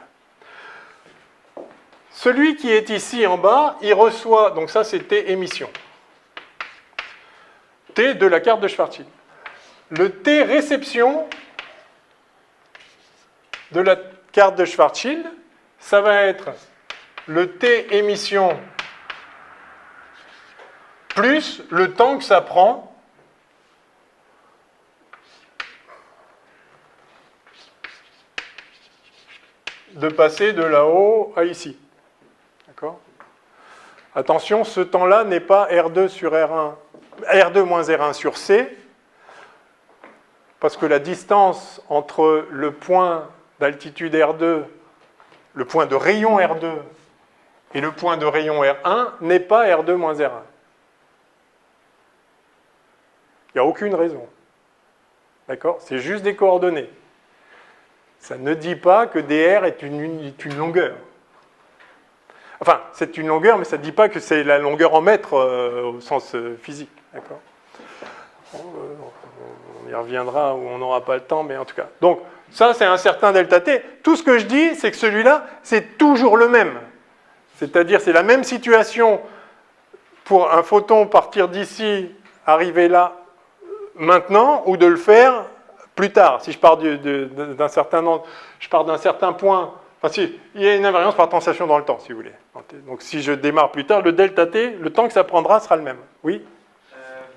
Speaker 1: Celui qui est ici en bas, il reçoit, donc ça c'est t émission. T de la carte de Schwarzschild. Le t réception de la carte de Schwarzschild, ça va être le t émission plus le temps que ça prend de passer de là-haut à ici. D'accord ? Attention, ce temps-là n'est pas R2 sur R1, R2 moins R1 sur C, parce que la distance entre le point d'altitude R2, le point de rayon R2 et le point de rayon R1 n'est pas R2 moins R1. Il n'y a aucune raison. D'accord ? C'est juste des coordonnées. Ça ne dit pas que dr est une longueur. Enfin, c'est une longueur, mais ça ne dit pas que c'est la longueur en mètres au sens physique. D'accord ? On y reviendra où on n'aura pas le temps, mais en tout cas. Donc, ça, c'est un certain delta t. Tout ce que je dis, c'est que celui-là, c'est toujours le même. C'est-à-dire, c'est la même situation pour un photon partir d'ici, arriver là, maintenant, ou de le faire plus tard. Si je pars d'un certain point, enfin, si, il y a une invariance par translation dans le temps, si vous voulez. Donc, si je démarre plus tard, le delta t, le temps que ça prendra sera le même. Oui ?
Speaker 6: Vous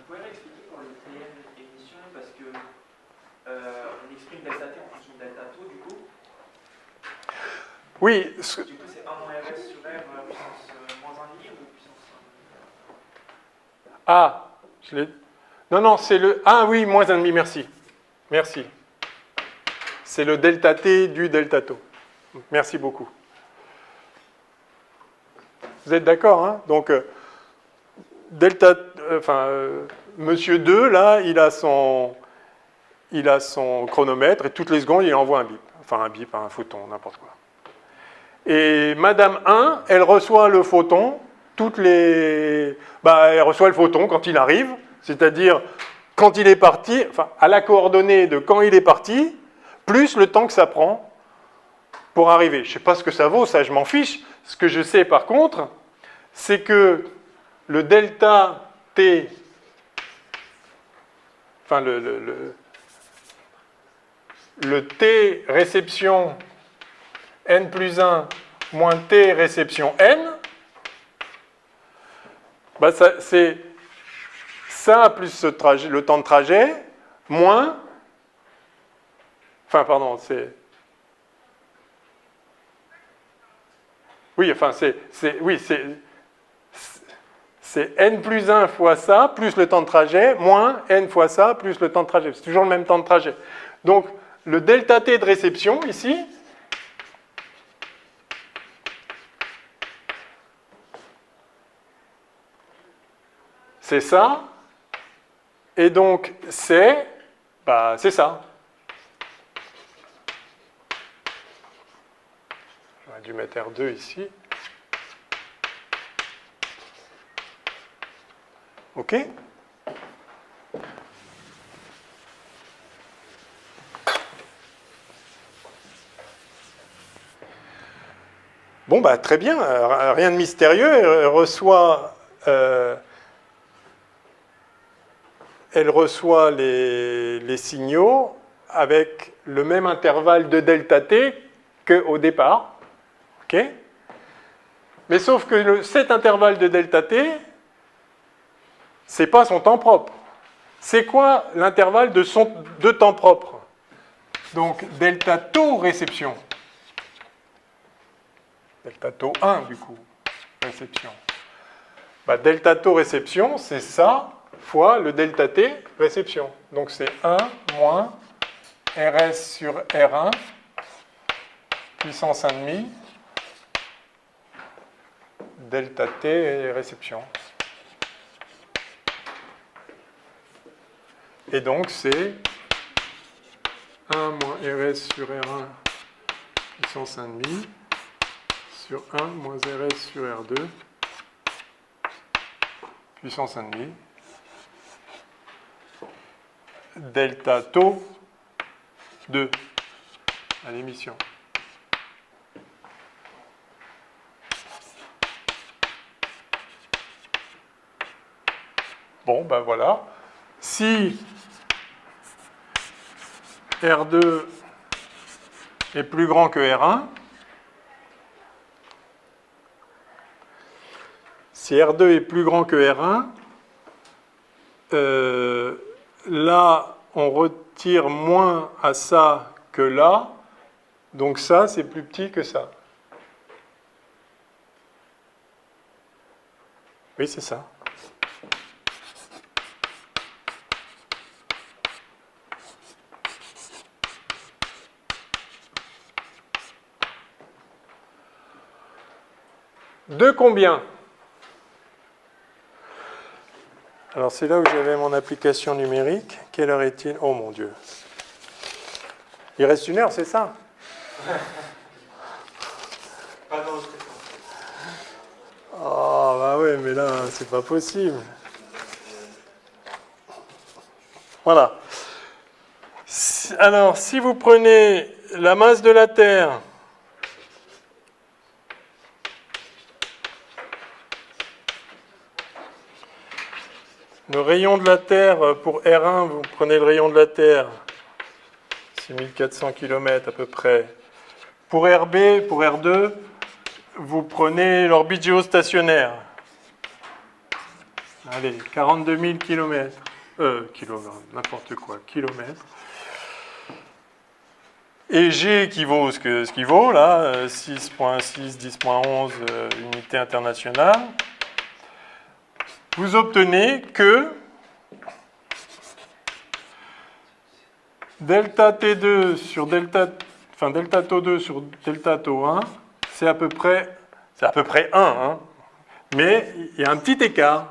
Speaker 6: pouvez m'expliquer pour le TN émission, parce que on exprime delta t en fonction de delta taux, du coup.
Speaker 1: Oui.
Speaker 6: Du coup, c'est 1 moins Rs sur R puissance moins 1,5 ou puissance 1?
Speaker 1: Ah, je l'ai... Non, c'est le... Ah oui, moins 1,5, merci. Merci. C'est le delta t du delta taux. Merci beaucoup. Vous êtes d'accord, hein ? Donc, monsieur 2, là, il a son chronomètre et toutes les secondes, il envoie un bip. Enfin, un bip, un photon, n'importe quoi. Et Madame 1, elle reçoit le photon, elle reçoit le photon quand il arrive, c'est-à-dire quand il est parti, enfin, à la coordonnée de quand il est parti, plus le temps que ça prend pour arriver. Je ne sais pas ce que ça vaut, ça je m'en fiche. Ce que je sais par contre, c'est que le delta t, enfin le t réception n plus 1 moins t réception n, bah c'est ça plus le temps de trajet moins, enfin pardon, c'est... Oui, enfin c'est n plus 1 fois ça, plus le temps de trajet, moins n fois ça, plus le temps de trajet. C'est toujours le même temps de trajet. Donc, le delta t de réception, ici, c'est ça. Et donc, c'est ça. J'aurais dû mettre R2 ici. OK ? Bon, bah, très bien, rien de mystérieux. Elle reçoit les signaux avec le même intervalle de delta t qu'au départ. OK ? Mais sauf que cet intervalle de delta t, ce n'est pas son temps propre. C'est quoi l'intervalle de temps propre ? Donc, delta taux réception. Delta taux 1, du coup, réception. Bah, delta taux réception, c'est ça fois le delta T réception. Donc, c'est 1 moins RS sur R1 puissance 1,5 delta T réception. Et donc, c'est 1 moins RS sur R1 puissance 1,5 sur 1 moins RS sur R2 puissance 1,5 delta taux 2 à l'émission. Bon, ben voilà. Si R2 est plus grand que R1, si R2 est plus grand que R1, là, on retire moins à ça que là, donc ça, c'est plus petit que ça. Oui, c'est ça. De combien? Alors c'est là où j'avais mon application numérique. Quelle heure est-il? Oh mon Dieu. Il reste 1 heure, c'est ça?
Speaker 4: Pas dans l'autre sens.
Speaker 1: Oh bah ouais, mais là, c'est pas possible. Voilà. Alors, si vous prenez la masse de la Terre, le rayon de la Terre, pour R1, vous prenez le rayon de la Terre, c'est 1400 km à peu près. Pour RB, pour R2, vous prenez l'orbite géostationnaire. Allez, 42 000 km. Kilogrammes, n'importe quoi, kilomètres. Et G qui vaut ce qu'il vaut, là, 6.6, 10.11 unités internationales. Vous obtenez que delta T2 sur delta taux 2 sur delta taux 1, c'est à peu près 1, hein, mais il y a un petit écart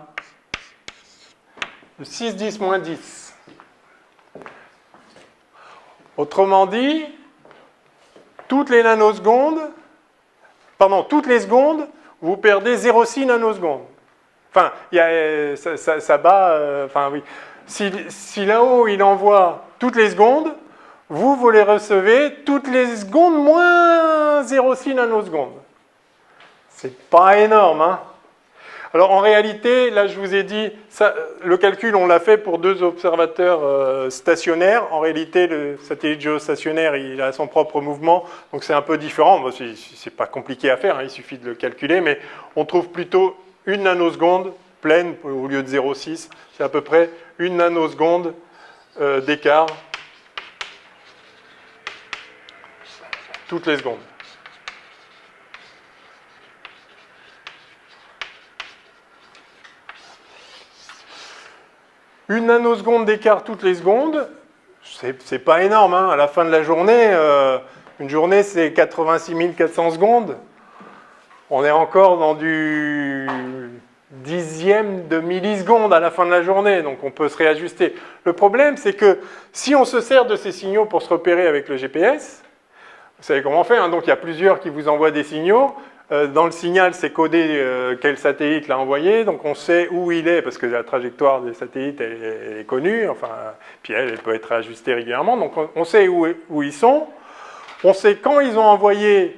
Speaker 1: de 6, 10, moins 10. Autrement dit, toutes les secondes, vous perdez 0,6 nanosecondes. Enfin, ça bat. Enfin, oui. Si là-haut, il envoie toutes les secondes, vous les recevez toutes les secondes moins 0,6 nanosecondes. C'est pas énorme, hein? Alors, en réalité, là, je vous ai dit, le calcul, on l'a fait pour 2 observateurs stationnaires. En réalité, le satellite géostationnaire, il a son propre mouvement, donc c'est un peu différent. Bon, c'est pas compliqué à faire, hein, il suffit de le calculer, mais on trouve plutôt 1 nanoseconde pleine au lieu de 0,6. C'est à peu près 1 nanoseconde d'écart toutes les secondes. Une nanoseconde d'écart toutes les secondes, c'est pas énorme, hein. À la fin de la journée, une journée c'est 86 400 secondes. On est encore dans du dixième de milliseconde à la fin de la journée, donc on peut se réajuster. Le problème, c'est que si on se sert de ces signaux pour se repérer avec le GPS, vous savez comment on fait, hein, donc il y a plusieurs qui vous envoient des signaux. Dans le signal, c'est codé quel satellite l'a envoyé, donc on sait où il est, parce que la trajectoire des satellites elle est connue, enfin, puis elle peut être ajustée régulièrement, donc on sait où ils sont, on sait quand ils ont envoyé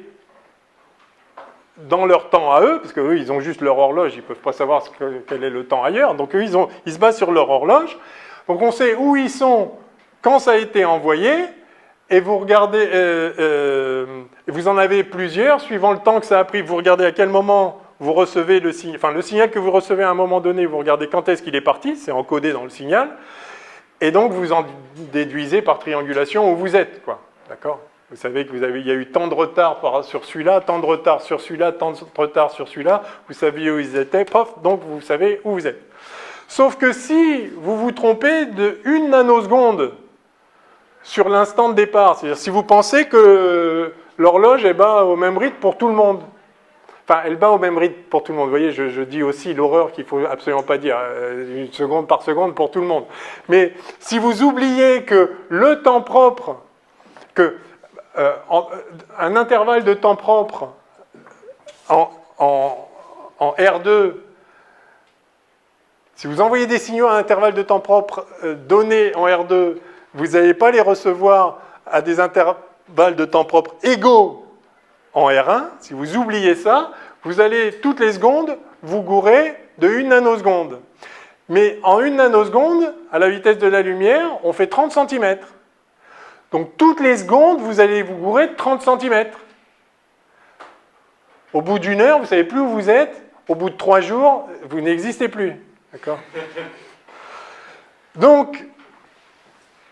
Speaker 1: dans leur temps à eux, parce qu'eux, ils ont juste leur horloge, ils ne peuvent pas savoir quel est le temps ailleurs, donc eux, ils se basent sur leur horloge, donc on sait où ils sont quand ça a été envoyé, et vous regardez, vous en avez plusieurs, suivant le temps que ça a pris. Vous regardez à quel moment vous recevez le signal, enfin le signal que vous recevez à un moment donné, vous regardez quand est-ce qu'il est parti, c'est encodé dans le signal, et donc vous en déduisez par triangulation où vous êtes, quoi. D'accord? Vous savez que il y a eu tant de retard sur celui-là, tant de retard sur celui-là, tant de retard sur celui-là. Vous saviez où ils étaient, pof, donc vous savez où vous êtes. Sauf que si vous vous trompez de 1 nanoseconde sur l'instant de départ, c'est-à-dire si vous pensez que l'horloge bat au même rythme pour tout le monde, enfin elle bat au même rythme pour tout le monde, vous voyez, je dis aussi l'horreur qu'il ne faut absolument pas dire, 1 seconde par seconde pour tout le monde. Mais si vous oubliez que le temps propre, un intervalle de temps propre en R2, si vous envoyez des signaux à un intervalle de temps propre donné en R2, vous n'allez pas les recevoir à des intervalles de temps propre égaux en R1. Si vous oubliez ça, vous allez toutes les secondes vous gourer de 1 nanoseconde. Mais en 1 nanoseconde, à la vitesse de la lumière, on fait 30 cm. Donc toutes les secondes, vous allez vous gourer de 30 cm. Au bout d'1 heure, vous ne savez plus où vous êtes. Au bout de 3 jours, vous n'existez plus. D'accord? Donc,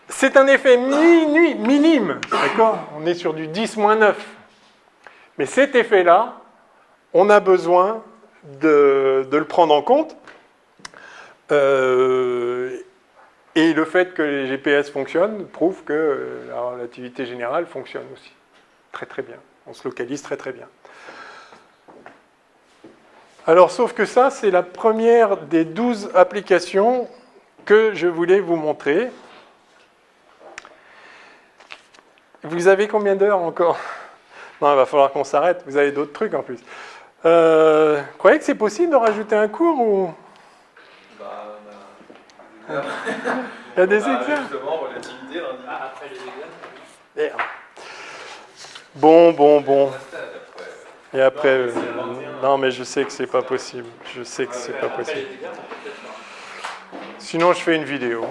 Speaker 1: c'est un effet minime. D'accord? On est sur du 10-9. Mais cet effet-là, on a besoin de le prendre en compte. Et le fait que les GPS fonctionnent prouve que la relativité générale fonctionne aussi. Très très bien. On se localise très très bien. Alors, sauf que ça, c'est la première des 12 applications que je voulais vous montrer. Vous avez combien d'heures encore? Non, il va falloir qu'on s'arrête. Vous avez d'autres trucs en plus. Vous croyez que c'est possible de rajouter un cours ou... Il y a des examens.
Speaker 2: Justement, relativité, lundi.
Speaker 5: Après les examens.
Speaker 1: Merde. Bon. Et après, non, mais je sais que c'est pas possible. Je sais que c'est pas possible. Sinon, je fais une vidéo.